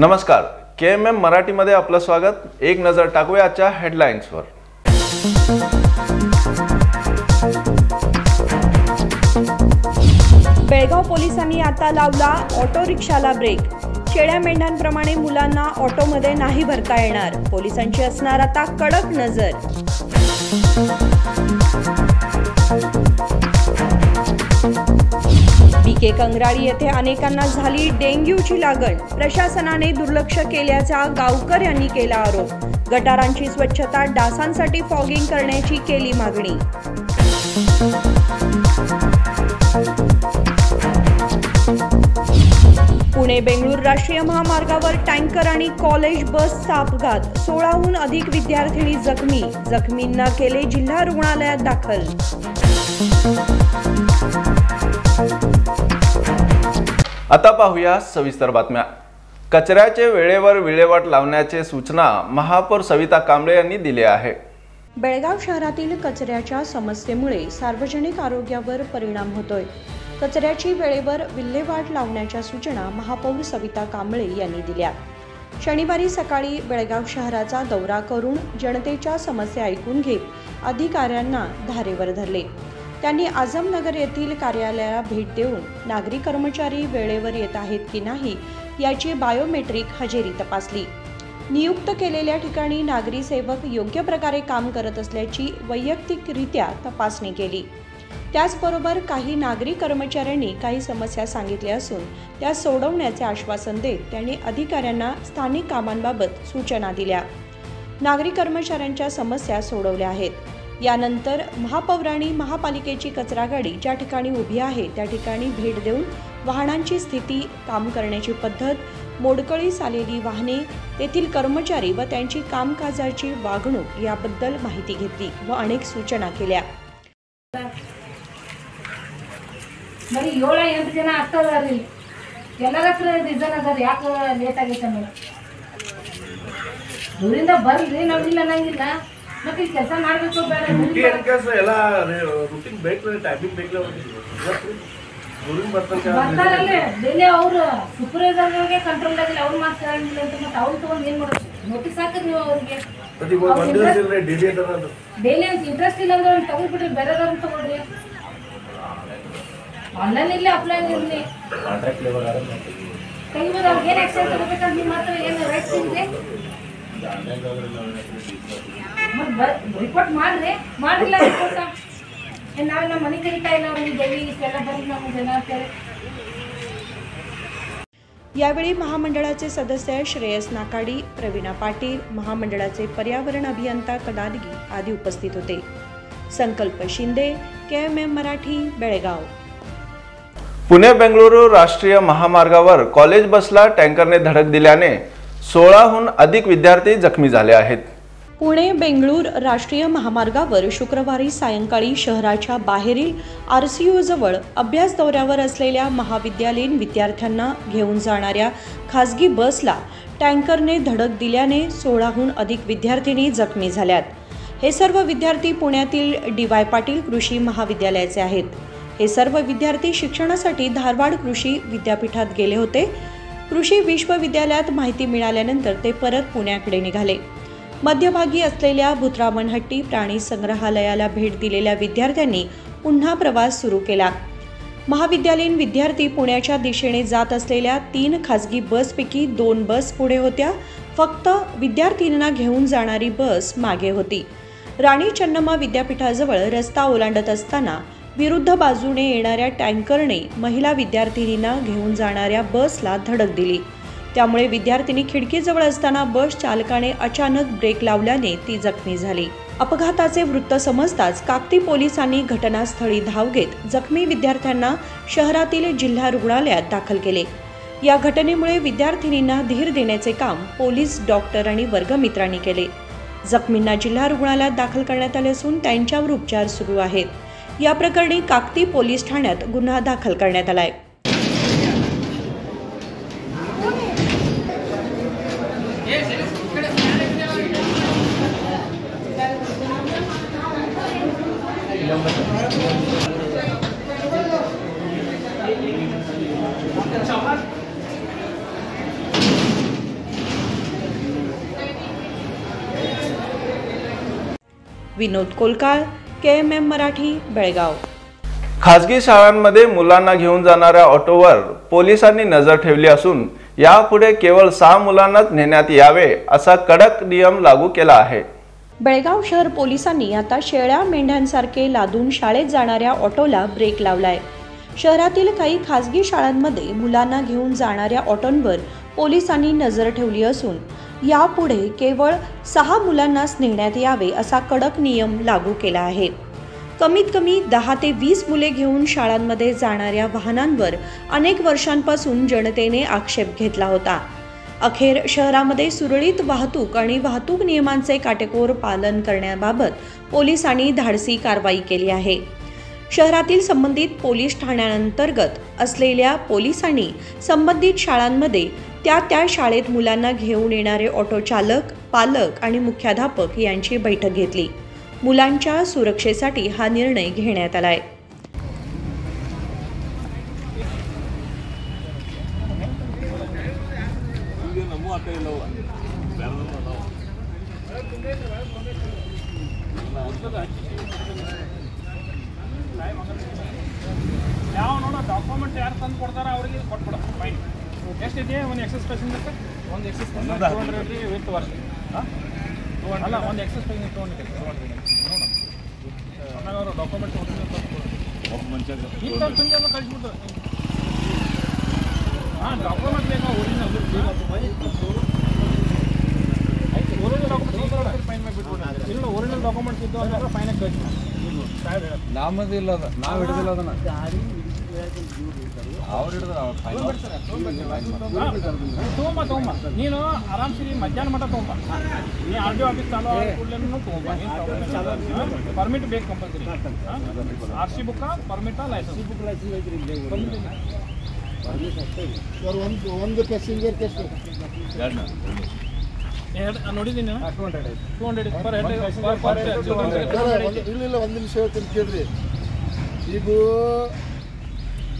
नमस्कार, KMM मराठीमध्ये आपलं स्वागत। एक नजर टाकूया आजच्या हेडलाईन्सवर। बेळगाव पोलिसांनी आता लावला ऑटो रिक्षाला ब्रेक। शेळ्या मेंढ्यांप्रमाणे मुलांना ऑटोमध्ये नाही भरता येणार, पोलिसांची असणार आता कडक नजर। BK कंगराळी येथे अनेकांना झाली डेंग्यूची लागण, प्रशासनाने दुर्लक्ष केल्याचा गावकर यांनी केला आरोप। गटारांची स्वच्छता, डासांसाठी फॉगिंग करण्याची केली मागणी। पुणे बेंगळूर राष्ट्रीय महामार्गावर टँकर आणि कॉलेज बसचा अपघात, 16हून अधिक विद्यार्थिनी जखमी, जखमींना केले जिल्हा रुग्णालयात दाखल। आता पाहूया सविस्तर बातम्या। कचऱ्याचे वेळेवर विल्हेवाट लावण्याचे सूचना महापौर सविता कांबळे यांनी दिली आहे। बेळगाव शहरातील कचऱ्याच्या समस्येमुळे सार्वजनिक आरोग्यावर परिणाम होतोय। कचऱ्याची वेळेवर विल्हेवाट लावण्याच्या सूचना महापौर सविता कांबळे यांनी दिल्या। शनिवारी सकाळी बेळगाव शहराचा दौरा करून जनतेच्या समस्या ऐकून घेत अधिकाऱ्यांना धारेवर धरले। त्यांनी आझमनगर येथील कार्यालयाला भेट देऊन नागरी कर्मचारी वेळेवर येत आहेत की नाही याची बायोमेट्रिक हजेरी तपासली। नियुक्त केलेल्या ठिकाणी नागरी सेवक योग्य प्रकारे काम करत असल्याची वैयक्तिकरित्या तपासणी केली। त्याचबरोबर काही नागरी कर्मचाऱ्यांनी काही समस्या सांगितल्या असून त्या सोडवण्याचे आश्वासन देत त्यांनी अधिकाऱ्यांना स्थानिक कामांबाबत सूचना दिल्या। नागरी कर्मचाऱ्यांच्या समस्या सोडवल्या आहेत। यानंतर महापौरांनी महापालिकेची कचरा गाडी ज्या ठिकाणी उभी आहे त्या ठिकाणी भेट देऊन वाहनांची स्थिती, काम करण्याची पद्धत, मोडकळीस आलेली वाहने, तेथील कर्मचारी व त्यांची कामकाजाची वागणूक याबद्दल माहिती घेतली व अनेक सूचना केल्या। बरी 7-8 ಜನ ಆಗ್ತಾವ್ರಿ, ಎಲ್ಲರ ರೀಸನ್ ಅದ ಯಾಕೆ ಲೇಟ್ ಆಗೈತೆ ಅನ್ನೋದು। ಊರಿಂದ ಬರ್ರಿ, ನಾವಿಲ್ಲ ಅನ್ನಂಗಿಲ್ಲ, ಮತ್ತೆ ಕೆಲಸ ಮಾಡಬೇಕು ಬೇಡ ಎಲ್ಲ ರೂಟಿಂಗ್ ಬೇಕು, ಟೈಮಿಂಗ್ ಬೇಕು, ಬರ್ತಾರಲ್ಲೇ ಡೈಲಿ ಅವರು ಸೂಪರ್ವೈಸರ್ಗೆ ಕಂಟ್ರೋಲ್ ಆಗಿಲ್ಲ, ಅವ್ರು ಮಾತಾಡಂಗಿಲ್ಲ ಅಂತ ಮತ್ತೆ ಅವ್ರು ತಗೊಂಡು ಏನು ಮಾಡೋದು? ನೋಟಿಸ್ ಹಾಕಿರಿ ನೀವು ಅವ್ರಿಗೆ, ಡೈಲಿ ಅಂತ ಇಂಟ್ರೆಸ್ಟ್ ಇಲ್ಲ ಅಂದ್ರೆ ಅವ್ರು ತಗೊಂಡ್ಬಿಡ್ರಿ, ಬೇರೆದವ್ರನ್ನ ತಗೊಳ್ರಿ, ಆನ್ಲೈನ್ ಇರಲಿ ಆಫ್ಲೈನ್ ಇರಲಿ ತೆಗಿಬೋದು। ಅವ್ರಿಗೆ ಏನು ಆಕ್ಷನ್ ತಗೋಬೇಕಂತ ನೀವು ಮಾತ್ರ ಏನು ರೈಟ್ಸ್ ಇದೆ ರಿಪೋರ್ಟ್ ಮಾಡ್ರಿ, ಮಾಡಿಲ್ಲ ರಿಪೋರ್ಟ್ ನಾವೆಲ್ಲ ಮನೆ ಕರೀತಾ ಇಲ್ಲ ಅವ್ರಿಗೆ ಡೈಲಿ ಇಷ್ಟೆಲ್ಲ ಬಂದು ನಾವು ಜನ ಅಂತೇಳಿ। यावेळी महामंडळाचे सदस्य श्रेयस नाकाडी, प्रवीणा पाटील, महामंडळाचे पर्यावरण अभियंता कडादगी आदी उपस्थित होते। संकल्प शिंदे, KMM मराठी, बेळगाव। पुणे बेंगळुरू राष्ट्रीय महामार्गावर कॉलेज बसला टँकरने धडक दिल्याने 16हून अधिक विद्यार्थी जखमी झाले आहेत। पुणे बेंगळूर राष्ट्रीय महामार्गावर शुक्रवारी सायंकाळी शहराच्या बाहेरील RCO जवळ अभ्यास दौऱ्यावर असलेल्या महाविद्यालयीन विद्यार्थ्यांना घेऊन जाणाऱ्या खासगी बसला टँकरने धडक दिल्याने 16हून अधिक विद्यार्थिनी जखमी झाल्यात। हे सर्व विद्यार्थी पुण्यातील DY पाटील कृषी महाविद्यालयाचे आहेत। हे सर्व विद्यार्थी शिक्षणासाठी धारवाड कृषी विद्यापीठात गेले होते। कृषी विश्वविद्यालयात माहिती मिळाल्यानंतर ते परत पुण्याकडे निघाले। मध्यभागी असलेल्या भुतरामनहट्टी प्राणी संग्रहालयाला भेट दिलेल्या विद्यार्थ्यांनी पुन्हा प्रवास सुरू केला। महाविद्यालयीन विद्यार्थी पुण्याच्या दिशेने जात असलेल्या 3 खासगी बसपैकी 2 बस पुढे होत्या। फक्त विद्यार्थ्यांना घेऊन जाणारी बस मागे होती। राणी चन्नम्मा विद्यापीठाजवळ रस्ता ओलांडत असताना विरुद्ध बाजूने येणाऱ्या टँकरने महिला विद्यार्थिनींना घेऊन जाणाऱ्या बसला धडक दिली। त्यामुळे विद्यार्थिनी खिडकीजवळ असताना बस चालकाने अचानक ब्रेक लावल्याने ती जखमी झाली। अपघाताचे वृत्त समजताच काकती पोलिसांनी घटनास्थळी धाव घेत जखमी विद्यार्थ्यांना शहरातील जिल्हा रुग्णालयात दाखल केले। या घटनेमुळे विद्यार्थिनींना धीर देण्याचे काम पोलीस, डॉक्टर आणि वर्गमित्रांनी केले। जखमींना जिल्हा रुग्णालयात दाखल करण्यात आले असून त्यांच्यावर उपचार सुरू आहेत। या प्रकरणी काकती पोलीस ठाण्यात गुन्हा दाखल करण्यात आलाय। विनोद कोलकाळ, KMM मराठी, बेळगाव. खासगी शाळांमध्ये मुलांना घेऊन जाणाऱ्या ऑटोवर पोलिसांनी नजर ठेवली असून यापुढे केवळ 6 मुलांनाच नेण्यात यावे असा कडक नियम लागू केला आहे. बेळगाव शहर पोलिसांनी आता शेळ्या मेंढ्यांसारखे लादून शाळेत जाणाऱ्या ऑटोला ब्रेक लावलाय. शहरातील काही खासगी शाळांमध्ये मुलांना घेऊन जाणाऱ्या ऑटोंवर पोलिसांनी नजर ठेवली असून यापुढे केवळ 6 मुलांनाच नेण्यात यावे असा कडक नियम लागू केला आहे. कमीत कमी 10 ते 20 मुले घेऊन शाळांमध्ये जाणाऱ्या वाहनांवर अनेक वर्षांपासून जनतेने आक्षेप घेतला होता. अखेर शहरामध्ये सुरळीत वाहतूक आणि वाहतूक नियमांचे काटेकोर पालन करण्याबाबत पोलिसांनी धाडसी कारवाई केली आहे. शहरातील संबंधित पोलीस ठाण्यांतर्गत असलेल्या पोलिसांनी संबंधित शाळांमध्ये त्या शाळेत मुलांना घेऊन येणारे ऑटो चालक, पालक आणि मुख्याध्यापक यांची बैठक घेतली. मुलांच्या सुरक्षेसाठी हा निर्णय घेण्यात आलाय. ಡಾಕ್ಯುಮೆಂಟ್ ಯಾರು ತಂದು ಕೊಡ್ತಾರ ಅವರಿಗೆ ಕೊಟ್ಬಿಡ ಫೈನ್ ಎಷ್ಟಿದೆ. ಒಂದು ಎಕ್ಸಸ್ ಪ್ಯಾಸೆಂಜರ್ ಒಂದು ಎಕ್ಸಸ್ 200 ವಿತ್ ವರ್ಷ ಅಲ್ಲ ಒಂದು ಎಕ್ಸಸ್ ಪ್ಯಾಸೆಂಜರ್ ತೊಗೊಂಡಿದ್ದೆ ನೋಡೋಣ ಆಮೇಲೆ ಅವರು ಡಾಕ್ಯುಮೆಂಟ್ ಇಂಥ ತುಂಗೆಲ್ಲ ಕಳಿಸ್ಬಿಟ್ಟು ಡಾಕ್ಯುಮೆಂಟ್ ಬೇಕಾ ಒರಿಜಿನಲ್ ಡಾಕ್ಯುಮೆಂಟ್ ಫೈನ್ ಮಾಡಿಬಿಟ್ಟು ಇಲ್ಲ ಒರಿಜಿನಲ್ ಡಾಕ್ಯುಮೆಂಟ್ಸ್ ಇದ್ದು ಅಂದ್ರೆ ಫೈನಾಗಿ ಕಳಿಸಿ ನಮ್ಮದು ಇಲ್ಲ ಅದ ನಾವು ಹಿಡಿದಿಲ್ಲ ಅದನ್ನ ಅವ್ರು ತೊಗೊಂಬ ನೀನು ಆರಾಮ್ಸಿರಿ ಮಧ್ಯಾಹ್ನ ಮಟ್ಟ ತೊಗೊಂಬ. ನೀ RDO ಆಫೀಸ್ ಚಾಲೋ ಕೂಡಲೇ ತೊಗೊಂಬ. ಪರ್ಮಿಟ್ ಬೇಕು ಕಂಪಲ್ಸರಿ. RC ಬುಕ್ಕ ಪರ್ಮಿಟ ಲೈಸೆನ್ಸ್ ಒಂದು ಪ್ಯಾಸೆಂಜರ್ ನೋಡಿದ್ದೀನಿ 200 ಪರ್ ಹೆಡ್. ಇಲ್ಲ ಒಂದು ನಿಮಿಷ ಹೇಳ್ತೀನಿ ಕೇಳ್ರಿ. ಈಗ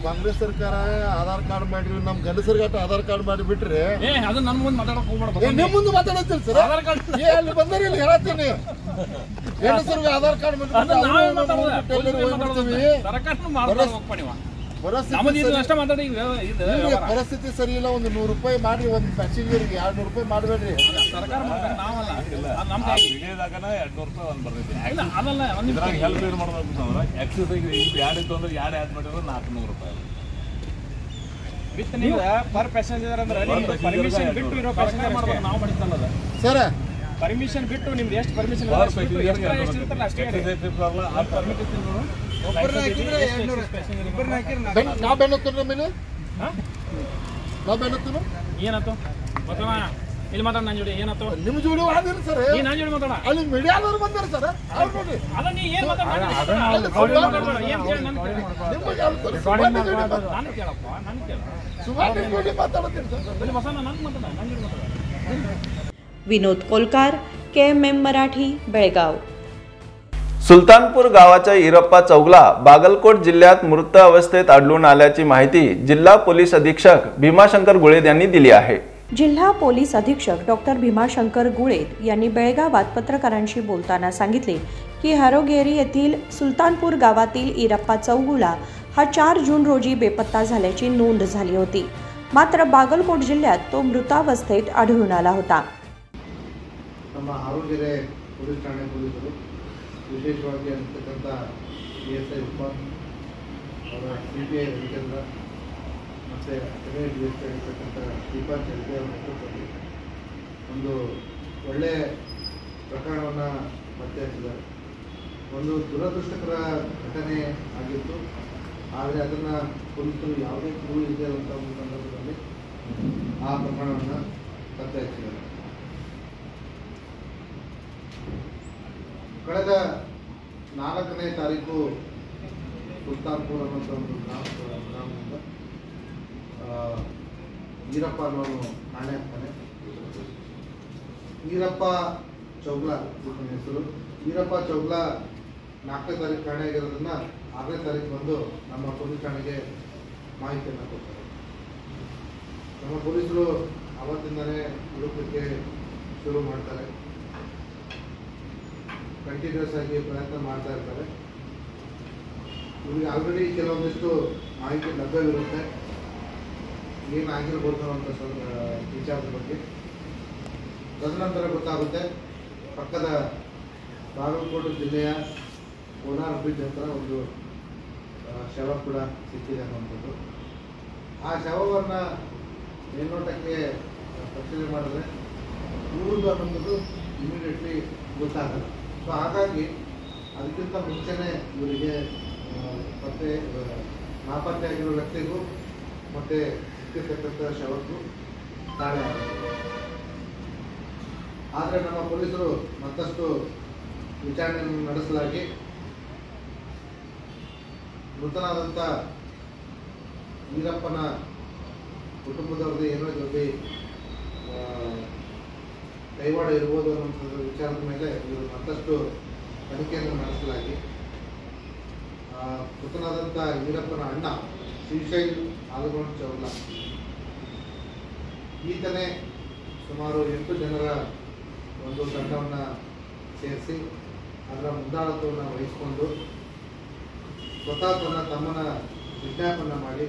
ಕಾಂಗ್ರೆಸ್ ಸರ್ಕಾರ ಆಧಾರ್ ಕಾರ್ಡ್ ಮಾಡಿರಿ, ನಮ್ಮ ಗಂಡಸರಿಗೆ ಆಧಾರ್ ಕಾರ್ಡ್ ಮಾಡಿಬಿಟ್ರೆ ಅದು ನನ್ನ ಮುಂದೆ ಮಾತಾಡಕ್ ಹೋಗ್ಬೇಡ. ನಿಮ್ಮ ಮುಂದೆ ಮಾತಾಡತ್ತೀರಿ ಸರ್. ಆಧಾರ್ ಕಾರ್ಡ್ ಅಲ್ಲಿ ಬಂದರೆ ಇಲ್ಲಿ ಹೇಳತ್ತೀನಿ ಗಂಡಸರಿಗೆ ಆಧಾರ್ ಕಾರ್ಡ್ ಪರಿಸ್ಥಿತಿ ಸರಿ ಇಲ್ಲ. ಒಂದು 100 ರೂಪಾಯಿ ಮಾಡಿ ಒಂದು ಪ್ಯಾಸೆಂಜರ್ಗೆ 200 ರೂಪಾಯಿ ಮಾಡಬೇಡ್ರಿ. ಸರ್ಕಾರ ನಾವಲ್ಲ ನಮ್ಮ ಹೆಲ್ಪ್ ಮಾಡ್ಬೇಕಂದ್ರೆ ಎಕ್ಸಸೈಸ್ ಯಾರಿತ್ತು ಅಂದ್ರೆ ಯಾರು ಆ್ಯಡ್ ಮಾಡಿದ್ರೆ 400 ರೂಪಾಯಿ ವಿತ್ ನೀವು ಪರ್ ಪ್ಯಾಸೆಂಜರ್ ಅಂದ್ರೆ ಪರ್ಮಿಷನ್ ಬಿಟ್ಟು ಇರೋ ಪ್ಯಾಸೆಂಜರ್ ಮಾಡ್ಬೇಕು. ನಾವು ಮಾಡಿದ್ದಲ್ಲ ಸರ್. ಪರ್ಮಿಷನ್ ಬಿಟ್ಟು ನಿಮ್ದು ಎಷ್ಟು ಪರ್ಮಿಷನ್ ಎಷ್ಟಿರುತ್ತಲ್ಲ ಅಷ್ಟೇ ನಾವು ಬೆನ್ನತ್ತೀವಿ ಮೇಲೆ ನಾವು ಬೆನ್ನತ್ತೀವಿ. ಏನಾಯ್ತು ಮತ್ತವ ಇಲ್ಲಿ ಮಾತಾಡ ನನ್ನ ಜೋಡಿ ಏನಾಯ್ತು ನಿಮ್ಮ ಜೋಡಿ ಆದಿಲ್ಲ ಸರ್. ನನ್ನ ಜೋಡಿ ಮಾತಾಡ ಅಲ್ಲಿ ಮೀಡಿಯಾದವ್ರು ಬಂದಾರ ಸರ್. ಅವ್ರು ನೋಡಿ ಅದ ನೀ ಏನು ಮಾತಾಡ ನಾನು ಕೇಳಪ್ಪ ನಾನು ಕೇಳ ಸುಮಾರು ಜೋಡಿ ಮಾತಾಡ್ತೀನಿ ಸರ್. ಇಲ್ಲಿ ಬಸಣ್ಣ ನನ್ನ ಮಾತಾಡ ನನ್ನ ಜೋಡಿ ಮಾತಾಡ. विनोद कोलकार, KMM मराठी, बेळगाव. सुलतानपूर गावाच्या इरप्पा चौगला बागलकोट जिल्ह्यात मृत अवस्थेत आढळून आल्याची माहिती जिल्हा पोलीस अधीक्षक भीमाशंकर गुळेद यांनी दिली आहे. जिल्हा पोलीस अधीक्षक डॉक्टर भीमाशंकर गुळेद यांनी बेळगावात पत्रकारांशी बोलताना सांगितले की हरोगेरी येथील सुलतानपूर गावातील इरप्पा चौगुला हा 4 जून रोजी बेपत्ता झाल्याची नोंद झाली होती. मात्र बागलकोट जिल्ह्यात तो मृतावस्थेत आढळून आला होता. ನಮ್ಮ ಆರೋಗ್ಯದ ಪೊಲೀಸ್ ಠಾಣೆ ಪೊಲೀಸರು ವಿಶೇಷವಾಗಿ ಅಂತಕ್ಕಂಥ PSI ಉಪ್ಪನ್ ಅವರ CPI ರವಿಚಂದ್ರ ಮತ್ತು DSI ಇರ್ತಕ್ಕಂಥ ದೀಪಕ್ ಚರ್ಗೆ ಅವರ ನೇತೃತ್ವದಲ್ಲಿ ಒಂದು ಒಳ್ಳೆಯ ಪ್ರಕರಣವನ್ನು ಪತ್ತೆ ಹಚ್ಚಿದ್ದಾರೆ. ಒಂದು ದುರದೃಷ್ಟಕರ ಘಟನೆ ಆಗಿತ್ತು. ಆದರೆ ಅದನ್ನು ಪೊಲೀಸರು ಯಾವುದೇ ಕ್ಲೂ ಇದೆ ಅಂತ ಒಂದು ಸಂದರ್ಭದಲ್ಲಿ ಆ ಪ್ರಕರಣವನ್ನು ಪತ್ತೆ ಹಚ್ಚಿದ್ದಾರೆ. ಕಳೆದ 4ನೇ ತಾರೀಕು ಸುಲ್ತಾನ್ಪುರ ಅನ್ನುವಂಥ ಒಂದು ಗ್ರಾಮದಿಂದ ಈರಪ್ಪ ಅನ್ನೋನು ಕಾಣೆ ಆಗ್ತಾನೆ. ಈರಪ್ಪ ಚೌಗ್ಲಾ ಇವನ ಹೆಸರು. ಈರಪ್ಪ ಚೌಗ್ಲಾ 4ನೇ ತಾರೀಕು ಕಾಣೆ ಆಗಿರೋದನ್ನ 6ನೇ ತಾರೀಕು ಬಂದು ನಮ್ಮ ಪೊಲೀಸ್ ಠಾಣೆಗೆ ಮಾಹಿತಿಯನ್ನು ಕೊಡ್ತಾರೆ. ನಮ್ಮ ಪೊಲೀಸರು ಅವತ್ತಿಂದನೇ ಹುಡುಕಲಿಕ್ಕೆ ಶುರು ಮಾಡ್ತಾರೆ. ಕಂಟಿನ್ಯೂಸ್ ಆಗಿ ಪ್ರಯತ್ನ ಮಾಡ್ತಾ ಇರ್ತಾರೆ. ಇವ್ರಿಗೆ ಆಲ್ರೆಡಿ ಕೆಲವೊಂದಿಷ್ಟು ಮಾಹಿತಿ ಲಭ್ಯವಿರುತ್ತೆ, ಏನಾಗಿರ್ಬೋದು ಅಂತ ವಿಚಾರದ ಬಗ್ಗೆ. ತದನಂತರ ಗೊತ್ತಾಗುತ್ತೆ ಪಕ್ಕದ ಬಾಗಲಕೋಟೆ ಜಿಲ್ಲೆಯ ಕೋಲಾರ ಬ್ರಿಡ್ಜ್ ಹತ್ರ ಒಂದು ಶವ ಕೂಡ ಸಿಕ್ಕಿದೆ ಅನ್ನುವಂಥದ್ದು. ಆ ಶವವನ್ನು ಮೇಲ್ನೋಟಕ್ಕೆ ಪರಿಶೀಲನೆ ಮಾಡಿದ್ರೆ ಊರುದು ಅನ್ನೋದು ಇಮಿಡಿಯೇಟ್ಲಿ ಗೊತ್ತಾಗಲ್ಲ. ಸೊ ಹಾಗಾಗಿ ಅದಕ್ಕಿಂತ ಮುಂಚೆನೇ ಇವರಿಗೆ ನಾಪತ್ತೆ ಆಗಿರೋ ವ್ಯಕ್ತಿಗೂ ಮತ್ತು ಸಿಕ್ಕಿರ್ತಕ್ಕಂಥ ಶವಕ್ಕೂ ತಾಳೆ ಆಗುತ್ತೆ. ಆದರೆ ನಮ್ಮ ಪೊಲೀಸರು ಮತ್ತಷ್ಟು ವಿಚಾರಣೆಯನ್ನು ನಡೆಸಲಾಗಿ ಮೃತನಾದಂಥ ಈರಪ್ಪನ ಕುಟುಂಬದವ್ರದ್ದು ಏನೋ ಇದರಲ್ಲಿ ಕೈವಾಡ ಇರ್ಬೋದು ಅನ್ನೋಂಥ ವಿಚಾರದ ಮೇಲೆ ಇವರು ಮತ್ತಷ್ಟು ತನಿಖೆಯನ್ನು ನಡೆಸಲಾಗಿ ಮೃತನಾದಂಥ ಈರಪ್ಪನ ಅಣ್ಣ ಶ್ರೀಶೈಲ್ ಆಲಗೊಂಡ್ ಚೌಲ ಈತನೇ ಸುಮಾರು 8 ಜನರ ಒಂದು ತಂಡವನ್ನು ಸೇರಿಸಿ ಅದರ ಮುಂದಾಳತ್ವವನ್ನು ವಹಿಸಿಕೊಂಡು ಸ್ವತಃ ತನ್ನ ತಮ್ಮನ ವಿಜ್ಞಾಪನೆ ಮಾಡಿ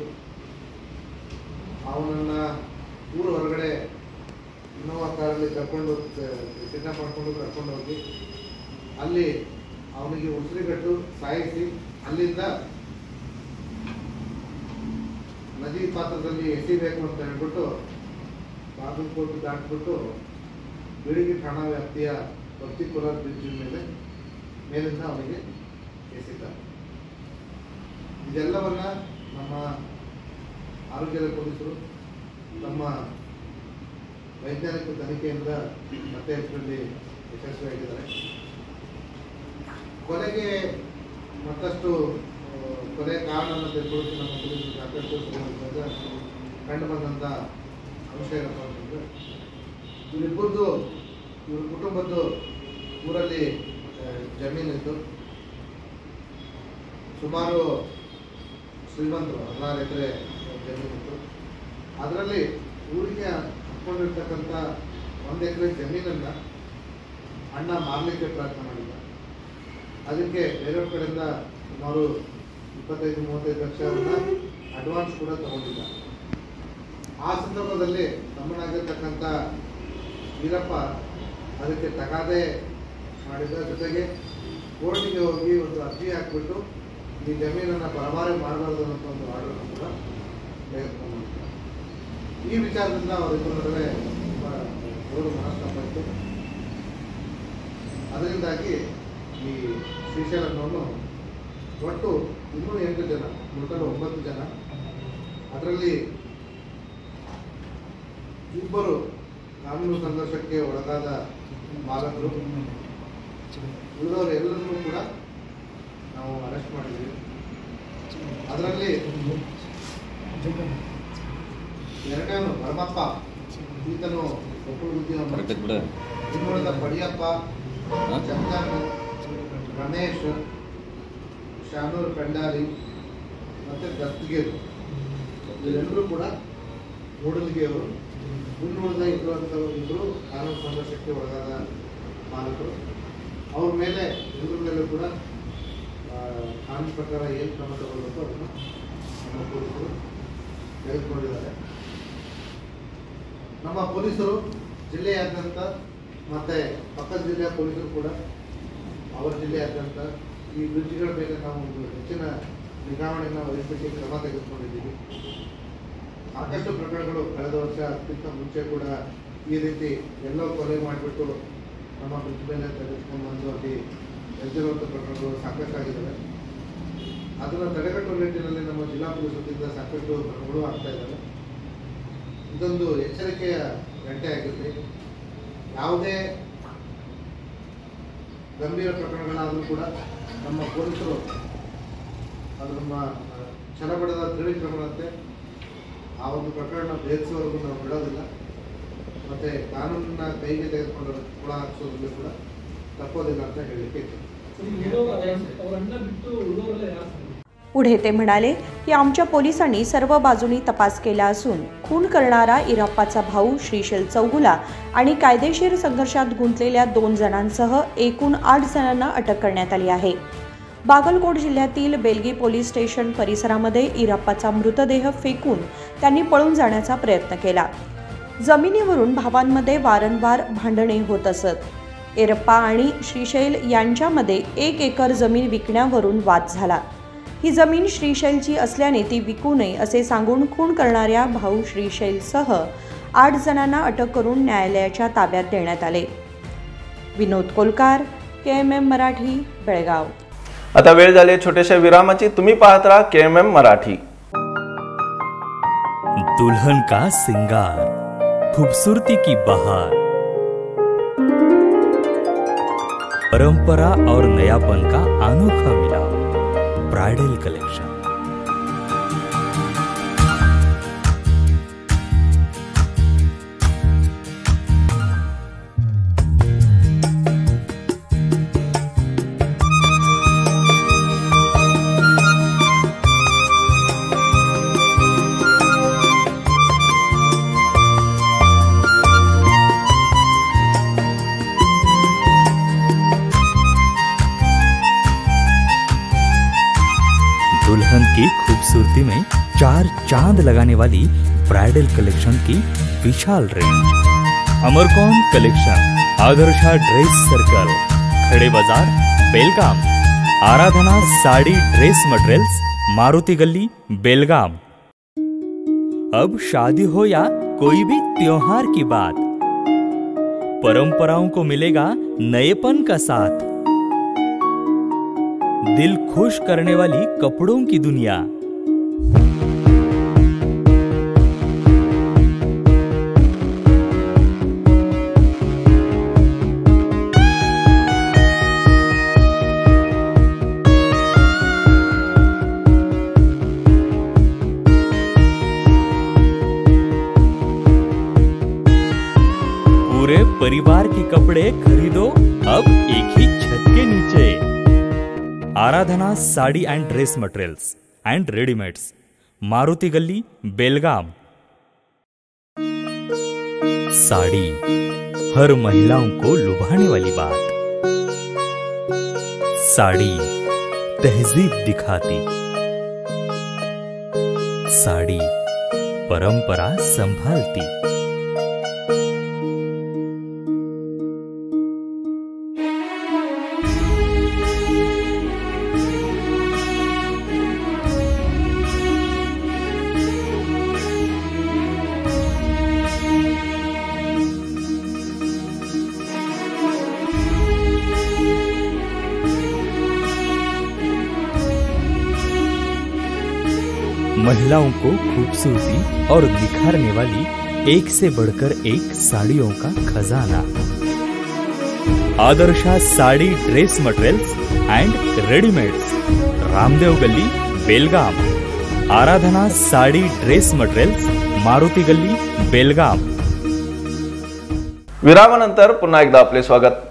ಅವನನ್ನು ಊರು ಹೊರಗಡೆ ಇನ್ನೋವಾ ಕಾರಲ್ಲಿ ಕಿಡ್ನಾಪ್ ಮಾಡಿಕೊಂಡು ಕರ್ಕೊಂಡು ಹೋಗಿ ಅಲ್ಲಿ ಅವನಿಗೆ ಉಸಿರುಗಟ್ಟು ಸಾಯಿಸಿ ಅಲ್ಲಿಂದ ನದಿ ಪಾತ್ರದಲ್ಲಿ ಎಸಿಬೇಕು ಅಂತ ಹೇಳ್ಬಿಟ್ಟು ಬಾಗಲಕೋಟೆ ದಾಟ್ಬಿಟ್ಟು ಬಿಳಿಗಿ ಠಾಣಾ ವ್ಯಾಪ್ತಿಯ ಭಕ್ತಿಪುರ ಬ್ರಿಡ್ಜ್ ಮೇಲಿಂದ ಅವನಿಗೆ ಎಸೆತಾರೆ. ಇದೆಲ್ಲವನ್ನ ನಮ್ಮ ಆರೋಗ್ಯದ ಪೊಲೀಸರು ತಮ್ಮ ವೈಜ್ಞಾನಿಕ ತನಿಖೆಯಿಂದ ಪತ್ತೆ ಹಚ್ಚುವಲ್ಲಿ ಯಶಸ್ವಿಯಾಗಿದ್ದಾರೆ. ಕೊನೆಗೆ ಮತ್ತಷ್ಟು ಕೊನೆ ಕಾರಣವನ್ನು ತಿಳ್ಕೊಳ್ಳೋಕೆ ನಮ್ಮ ಪೊಲೀಸರು ಸಾಕಷ್ಟು ಕಂಡು ಬಂದಂಥ ಅಂಶ ಏನಪ್ಪ ಅಂತಂದರೆ ಇವರಿಬ್ಬರದು ಇವ್ರ ಕುಟುಂಬದ್ದು ಊರಲ್ಲಿ ಜಮೀನಿತ್ತು. ಸುಮಾರು ಶ್ರೀಮಂತರು 16 ಎಕರೆ ಜಮೀನಿತ್ತು. ಅದರಲ್ಲಿ ಊರಿಗೆ ಹತ್ಕೊಂಡಿರ್ತಕ್ಕಂಥ 1 ಎಕರೆ ಜಮೀನನ್ನು ಅಣ್ಣ ಮಾರಲಿಕ್ಕೆ ಪ್ರಯತ್ನ ಮಾಡಿದ್ದ. ಅದಕ್ಕೆ ಬೇರೆಯವ್ರ ಕಡೆಯಿಂದ ಸುಮಾರು 25-35 ಲಕ್ಷವನ್ನು ಅಡ್ವಾನ್ಸ್ ಕೂಡ ತಗೊಂಡಿದ್ದ. ಆ ಸಂದರ್ಭದಲ್ಲಿ ತಮ್ಮನಾಗಿರ್ತಕ್ಕಂಥ ವೀರಪ್ಪ ಅದಕ್ಕೆ ತಗಾದೆ ಮಾಡಿದ. ಜೊತೆಗೆ ಕೋರ್ಟಿಗೆ ಹೋಗಿ ಒಂದು ಅರ್ಜಿ ಹಾಕಿಬಿಟ್ಟು ಈ ಜಮೀನನ್ನು ಪರಭಾರೆ ಮಾಡಬಾರ್ದು ಅನ್ನೋ ಒಂದು ಆರ್ಡರ್ ಕೂಡ ತೆಗೆದುಕೊಂಡು ಈ ವಿಚಾರದಿಂದ ಅವರಿಬ್ಬರ ನಡುವೆ ತುಂಬ ಜೋರು ಮನಸ್ತಾಪ ಇತ್ತು. ಅದರಿಂದಾಗಿ ಈ ಶ್ರೀಶೈಲವನ್ನು ಒಟ್ಟು 208 ಜನ, ಟೋಟಲ್ 9 ಜನ, ಅದರಲ್ಲಿ ಇಬ್ಬರು ಕಾನೂನು ಸಂಘರ್ಷಕ್ಕೆ ಒಳಗಾದ ಮಾಲಕರು, ಉಳಿದವರು ಎಲ್ಲರನ್ನೂ ಕೂಡ ನಾವು ಅರೆಸ್ಟ್ ಮಾಡಿದ್ವಿ. ಅದರಲ್ಲಿ 2ನೇವನು ಪರಮಪ್ಪ, ಈತನು ಒಕ್ಕಲು ಉದ್ಯಮ, ಇನ್ನುಳಿದ ಬಡಿಯಪ್ಪ, ಚಂದನ್, ರಮೇಶ್, ಶಾನೂರ್ ಪೆಂಡಾರಿ ಮತ್ತು ದಸ್ತಗೀರು ಇವರೆಲ್ಲರೂ ಕೂಡ ಮೂಡಲ್ಗಿಯವರು. ಇನ್ನುಳಿದ ಇಬ್ಬರು ಕಾನೂನು ಸಂಘರ್ಷಕ್ಕೆ ಒಳಗಾದ ಮಾಲಕರು. ಅವ್ರ ಮೇಲೆ ಇದ್ರ ಮೇಲೂ ಕೂಡ ಕಾನೂನು ಪ್ರಕಾರ ಏನು ಕ್ರಮ ತಗೊಳ್ಬೇಕು ಅದನ್ನು ನಮ್ಮ ಪೊಲೀಸರು ತೆಗೆದುಕೊಂಡಿದ್ದಾರೆ. ನಮ್ಮ ಪೊಲೀಸರು ಜಿಲ್ಲೆಯಾದ್ಯಂತ ಮತ್ತು ಪಕ್ಕದ ಜಿಲ್ಲೆಯ ಪೊಲೀಸರು ಕೂಡ ಅವರ ಜಿಲ್ಲೆಯಾದ್ಯಂತ ಈ ಬ್ರಿಡ್ಜ್ಗಳ ಮೇಲೆ ನಾವು ಒಂದು ಹೆಚ್ಚಿನ ನಿಗಾವಣೆಯನ್ನು ವಹಿಸಲಿಕ್ಕೆ ಕ್ರಮ ತೆಗೆದುಕೊಂಡಿದ್ದೀವಿ. ಸಾಕಷ್ಟು ಪ್ರಕರಣಗಳು ಕಳೆದ ವರ್ಷ ಅದಕ್ಕಿಂತ ಮುಂಚೆ ಕೂಡ ಈ ರೀತಿ ಎಲ್ಲೋ ಕೊಲೆ ಮಾಡಿಬಿಟ್ಟು ನಮ್ಮ ಬ್ರಿಡ್ಜ್ ಮೇಲೆ ತೆಗೆದುಕೊಂಡು ಬಂದು ಅಲ್ಲಿ ಎದ್ದಿರುವಂಥ ಪ್ರಕರಣಗಳು ಸಾಕಷ್ಟಾಗಿದ್ದಾವೆ. ಅದನ್ನು ತಡೆಗಟ್ಟುವ ನಿಟ್ಟಿನಲ್ಲಿ ನಮ್ಮ ಜಿಲ್ಲಾ ಪೊಲೀಸ್ ವತಿಯಿಂದ ಸಾಕಷ್ಟು ಕ್ರಮಗಳು ಆಗ್ತಾ ಇದ್ದಾವೆ. ಇದೊಂದು ಎಚ್ಚರಿಕೆಯ ಗಂಟೆ ಆಗಿರಲಿ. ಯಾವುದೇ ಗಂಭೀರ ಪ್ರಕರಣಗಳಾದರೂ ಕೂಡ ನಮ್ಮ ಪೊಲೀಸರು ಅದು ನಮ್ಮ ಛಲಬಡದ ದೃಢೀಕರಣದಂತೆ ಆ ಒಂದು ಪ್ರಕರಣ ಭೇದಿಸುವವರೆಗೂ ನಾವು ಬಿಡೋದಿಲ್ಲ. ಮತ್ತು ಕಾನೂನನ್ನ ಕೈಗೆ ತೆಗೆದುಕೊಂಡು ಒಳ ಹಾಕಿಸೋದ್ರಲ್ಲಿ ಕೂಡ ತಪ್ಪೋದಿಲ್ಲ ಅಂತ ಹೇಳಲಿಕ್ಕೆ ಇಚ್ಛೆ. पुढे ते म्हणाले की आमच्या पोलिसांनी सर्व बाजूनी तपास केला असून खून करणारा इराप्पाचा भाऊ श्रीशैल चौगुला आणि कायदेशीर संघर्षात गुंतलेल्या 2 जणांसह एकूण 8 जणांना अटक करण्यात आली आहे। बागलकोट जिल्ह्यातील बेलगी पोलीस स्टेशन परिसरामध्ये इराप्पाचा मृतदेह फेकून त्यांनी पळून जाण्याचा प्रयत्न केला। जमिनीवरून भावांमध्ये वारंवार भांडणे होत असत। इराप्पा आणि श्रीशैल यांच्यामध्ये 1 एकर जमीन विकण्यावरून वाद झाला। ही जमीन श्रीशैलची असल्याने ती विकू नये असे सांगून खून करणाऱ्या भाऊ श्रीशैलसह 8 जणांना अटक करून न्यायालयाच्या ताब्यात देण्यात आले। विनोद कोलकार, KMM मराठी, बेळगाव। आता वेळ झाली छोट्याशा विरामाची। तुम्ही पाहत राहा KMM मराठी। दुल्हन का सिंगार, खूबसूरती की बहार, परंपरा और नयापन का अनोखा मिलाव, ब्राइडल कलेक्शन। दुल्हन की खूबसूरती में 4 चांद लगाने वाली ब्राइडल कलेक्शन की विशाल रेंज। अमरकौन collection, Adarsha dress circle, Khade Bazar, Belgaum. Aradhana sari dress materials, Maruti Galli, Belgaum. अब शादी हो या कोई भी त्योहार की बात, परंपराओं को मिलेगा नएपन का साथ। दिल खुश करने वाली कपड़ों की दुनिया। पूरे परिवार के कपड़े खरीदो अब एक ही छत के नीचे। Aradhana sari and dress materials and readymades, Maruti Galli, Belgaum. Sari हर महिलाओं को लुभाने वाली बात। साड़ी तहजीब दिखाती, साड़ी परंपरा संभालती। महिलाओं को खूबसूरती और निखारने वाली एक से बढ़कर एक साड़ियों का खजाना। Adarsha sari dress materials and readymades, Ramdev Galli, Belgaum. Aradhana sari dress materials, Maruti Galli, Belgaum. विरामानंतर पुन्हा एकदा आपले स्वागत।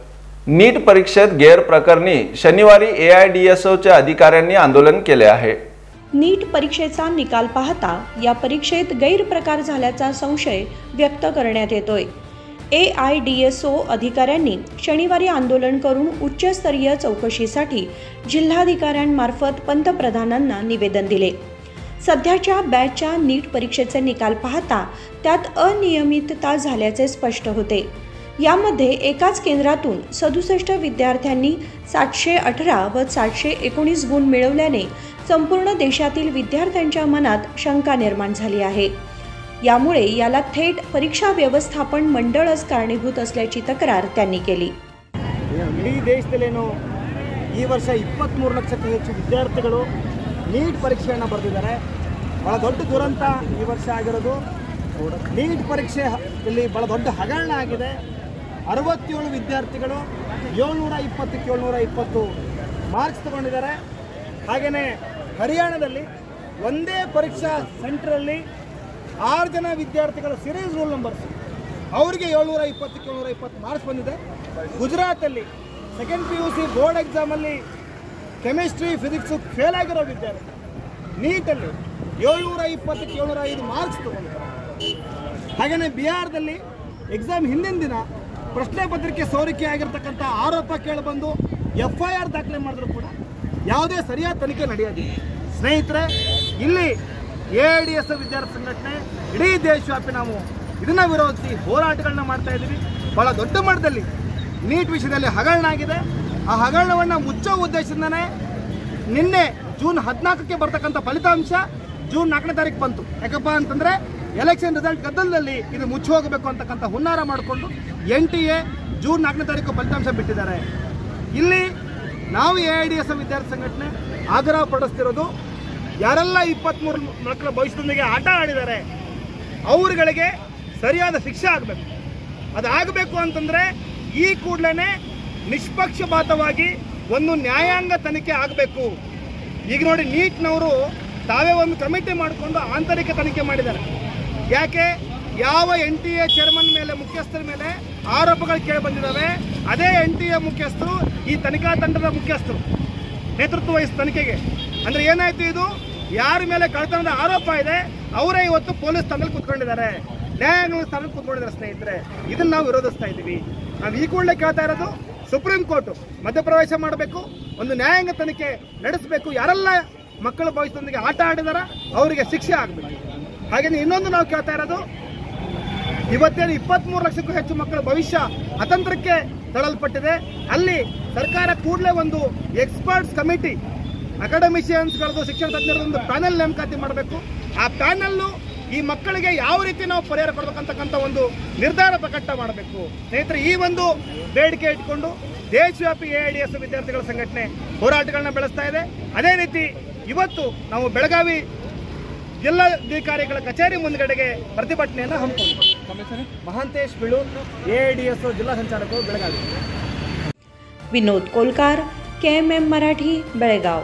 नीट परीक्षेत गैरप्रकरणी शनिवारी AIDSOच्या अधिकाऱ्यांनी आंदोलन केले आहे। नीट परीक्षेचा निकाल पाहता या परीक्षेत गैरप्रकार झाल्याचा संशय व्यक्त करण्यात येतोय। AIDSO अधिकाऱ्यांनी शनिवारी आंदोलन करून उच्चस्तरीय चौकशीसाठी जिल्हाधिकाऱ्यांमार्फत पंतप्रधानांना निवेदन दिले। सध्याच्या बॅचच्या नीट परीक्षेचे निकाल पाहता त्यात अनियमितता झाल्याचे स्पष्ट होते। यामध्ये एकाच केंद्रातून 67 विद्यार्थ्यांनी 718 व 719 गुण मिळवल्याने संपूर्ण देशातील विद्यार्थ्यांच्या मनात शंका निर्माण झाली आहे। यामुळे याला थेट परीक्षा व्यवस्थापन मंडळच कारणीभूत असल्याची तक्रार त्यांनी केली। ಇಡೀ ದೇಶದಲ್ಲೇನೋ ಈ ವರ್ಷ 23 ಲಕ್ಷಕ್ಕೂ ಹೆಚ್ಚು ವಿದ್ಯಾರ್ಥಿಗಳು ನೀಟ್ ಪರೀಕ್ಷೆಯನ್ನು ಬರೆದಿದ್ದಾರೆ। ಬಹಳ ದೊಡ್ಡ ದುರಂತ ಈ ವರ್ಷ ಆಗಿರೋದು। ನೀಟ್ ಪರೀಕ್ಷೆಯಲ್ಲಿ ಬಹಳ ದೊಡ್ಡ ಹಗರಣ ಆಗಿದೆ। 67 ವಿದ್ಯಾರ್ಥಿಗಳು 720ಕ್ಕೆ 720 ಮಾರ್ಕ್ಸ್ ತಗೊಂಡಿದ್ದಾರೆ। ಹಾಗೆಯೇ ಹರಿಯಾಣದಲ್ಲಿ ಒಂದೇ ಪರೀಕ್ಷಾ ಸೆಂಟರಲ್ಲಿ 6 ಜನ ವಿದ್ಯಾರ್ಥಿಗಳು ಸೀರೀಸ್ ರೂಲ್ ನಂಬರ್ಸ್ ಅವರಿಗೆ 720ಕ್ಕೆ 720 ಮಾರ್ಕ್ಸ್ ಬಂದಿದೆ। ಗುಜರಾತಲ್ಲಿ ಸೆಕೆಂಡ್ PUC ಬೋರ್ಡ್ ಎಕ್ಸಾಮಲ್ಲಿ ಕೆಮಿಸ್ಟ್ರಿ ಫಿಸಿಕ್ಸ್ ಫೇಲ್ ಆಗಿರೋ ವಿದ್ಯಾರ್ಥಿ ನೀಟಲ್ಲಿ 720ಕ್ಕೆ 705 ಮಾರ್ಕ್ಸ್ ತಗೊಂಡು. ಹಾಗೆಯೇ ಬಿಹಾರದಲ್ಲಿ ಎಕ್ಸಾಮ್ ಹಿಂದಿನ ದಿನ ಪ್ರಶ್ನೆ ಪತ್ರಿಕೆ ಸೋರಿಕೆ ಆಗಿರ್ತಕ್ಕಂಥ ಆರೋಪ ಕೇಳಿಬಂದು FIR ದಾಖಲೆ ಮಾಡಿದ್ರು ಕೂಡ ಯಾವುದೇ ಸರಿಯಾದ ತನಿಖೆ ನಡೆಯೋದಿಲ್ಲ. ಸ್ನೇಹಿತರೆ, ಇಲ್ಲಿ AIDS ವಿದ್ಯಾರ್ಥಿ ಸಂಘಟನೆ ಇಡೀ ದೇಶವ್ಯಾಪಿ ನಾವು ಇದನ್ನು ವಿರೋಧಿಸಿ ಹೋರಾಟಗಳನ್ನ ಮಾಡ್ತಾ ಇದ್ದೀವಿ. ಭಾಳ ದೊಡ್ಡ ಮಟ್ಟದಲ್ಲಿ ನೀಟ್ ವಿಷಯದಲ್ಲಿ ಹಗರಣ ಆಗಿದೆ. ಆ ಹಗರಣವನ್ನು ಮುಚ್ಚೋ ಉದ್ದೇಶದಿಂದನೇ ನಿನ್ನೆ ಜೂನ್ 14ಕ್ಕೆ ಬರ್ತಕ್ಕಂಥ ಫಲಿತಾಂಶ ಜೂನ್ 4ನೇ ತಾರೀಕು ಬಂತು. ಯಾಕಪ್ಪ ಅಂತಂದರೆ ಎಲೆಕ್ಷನ್ ರಿಸಲ್ಟ್ ಗದ್ದಲದಲ್ಲಿ ಇದು ಮುಚ್ಚಿ ಹೋಗಬೇಕು ಅಂತಕ್ಕಂಥ ಹುನ್ನಾರ ಮಾಡಿಕೊಂಡು NTA ಜೂನ್ 4ನೇ ತಾರೀಕು ಫಲಿತಾಂಶ ಬಿಟ್ಟಿದ್ದಾರೆ. ಇಲ್ಲಿ ನಾವು AIDS ವಿದ್ಯಾರ್ಥಿ ಸಂಘಟನೆ ಆಗ್ರಹ ಪಡಿಸ್ತಿರೋದು, ಯಾರೆಲ್ಲ 23 ಮಕ್ಕಳ ಭವಿಷ್ಯದೊಂದಿಗೆ ಆಟ ಆಡಿದ್ದಾರೆ ಅವರುಗಳಿಗೆ ಸರಿಯಾದ ಶಿಕ್ಷೆ ಆಗಬೇಕು. ಅದಾಗಬೇಕು ಅಂತಂದರೆ ಈ ಕೂಡಲೇ ನಿಷ್ಪಕ್ಷಪಾತವಾಗಿ ಒಂದು ನ್ಯಾಯಾಂಗ ತನಿಖೆ ಆಗಬೇಕು. ಈಗ ನೋಡಿ, ನೀಟ್ನವರು ತಾವೇ ಒಂದು ಕಮಿಟಿ ಮಾಡಿಕೊಂಡು ಆಂತರಿಕ ತನಿಖೆ ಮಾಡಿದ್ದಾರೆ. ಯಾಕೆ? ಯಾವ NTA ಚೇರ್ಮನ್ ಮೇಲೆ, ಮುಖ್ಯಸ್ಥರ ಮೇಲೆ ಆರೋಪಗಳು ಕೇಳಿ ಬಂದಿದ್ದಾವೆ, ಅದೇ NTA ಮುಖ್ಯಸ್ಥರು ಈ ತನಿಖಾ ತಂಡದ ಮುಖ್ಯಸ್ಥರು ನೇತೃತ್ವ ವಹಿಸಿ ತನಿಖೆಗೆ. ಅಂದರೆ ಏನಾಯಿತು, ಇದು ಯಾರ ಮೇಲೆ ಕಳ್ಳತನದ ಆರೋಪ ಇದೆ ಅವರೇ ಇವತ್ತು ಪೊಲೀಸ್ ತಂಡದಲ್ಲಿ ಕೂತ್ಕೊಂಡಿದ್ದಾರೆ, ನ್ಯಾಯಾಂಗ ಸ್ಥಾನದಲ್ಲಿ ಕೂತ್ಕೊಂಡಿದ್ದಾರೆ. ಸ್ನೇಹಿತರೆ, ಇದನ್ನು ನಾವು ವಿರೋಧಿಸ್ತಾ ಇದ್ದೀವಿ. ನಾವು ಈ ಕೂಡಲೇ ಕೇಳ್ತಾ ಇರೋದು, ಸುಪ್ರೀಂ ಕೋರ್ಟ್ ಮಧ್ಯಪ್ರವೇಶ ಮಾಡಬೇಕು, ಒಂದು ನ್ಯಾಯಾಂಗ ತನಿಖೆ ನಡೆಸಬೇಕು. ಯಾರೆಲ್ಲ ಮಕ್ಕಳ ಭವಿಷ್ಯದೊಂದಿಗೆ ಆಟ ಆಡಿದಾರ ಅವರಿಗೆ ಶಿಕ್ಷೆ ಆಗಬೇಕು. ಹಾಗೆಯೇ ಇನ್ನೊಂದು ನಾವು ಕೇಳ್ತಾ ಇರೋದು, ಇವತ್ತೇನು 23 ಲಕ್ಷಕ್ಕೂ ಹೆಚ್ಚು ಮಕ್ಕಳ ಭವಿಷ್ಯ ಅತಂತ್ರಕ್ಕೆ ತಳ್ಳಲ್ಪಟ್ಟಿದೆ. ಅಲ್ಲಿ ಸರ್ಕಾರ ಕೂಡಲೇ ಒಂದು ಎಕ್ಸ್ಪರ್ಟ್ಸ್ ಕಮಿಟಿ, ಅಕಾಡೆಮಿಷಿಯನ್ಸ್ಗಳದ್ದು, ಶಿಕ್ಷಣ ತಜ್ಞರದೊಂದು ಪ್ಯಾನೆಲ್ ನೇಮಕಾತಿ ಮಾಡಬೇಕು. ಆ ಪ್ಯಾನೆಲ್ಲು ಈ ಮಕ್ಕಳಿಗೆ ಯಾವ ರೀತಿ ನಾವು ಪರಿಹಾರ ಕೊಡಬೇಕಂತಕ್ಕಂಥ ಒಂದು ನಿರ್ಧಾರ ಪ್ರಕಟ ಮಾಡಬೇಕು. ಸ್ನೇಹಿತರೆ, ಈ ಒಂದು ಬೇಡಿಕೆ ಇಟ್ಕೊಂಡು ದೇಶವ್ಯಾಪಿ AIDS ವಿದ್ಯಾರ್ಥಿಗಳ ಸಂಘಟನೆ ಹೋರಾಟಗಳನ್ನ ಬೆಳೆಸ್ತಾ ಇದೆ. ಅದೇ ರೀತಿ ಇವತ್ತು ನಾವು ಬೆಳಗಾವಿ ಜಿಲ್ಲಾಧಿಕಾರಿಗಳ ಕಚೇರಿ ಮುಂದ್ಗಡೆಗೆ ಪ್ರತಿಭಟನೆಯನ್ನು ಹಮ್ಮಿಕೊಂಡಿದ್ದೇವೆ. ಮಹಾಂತೇಶ್ ಬಿಳೂರ್, AIDS जिल्हा संचालक बेळगावी. विनोद कोलकार, KMM मराठी, बेळगाव.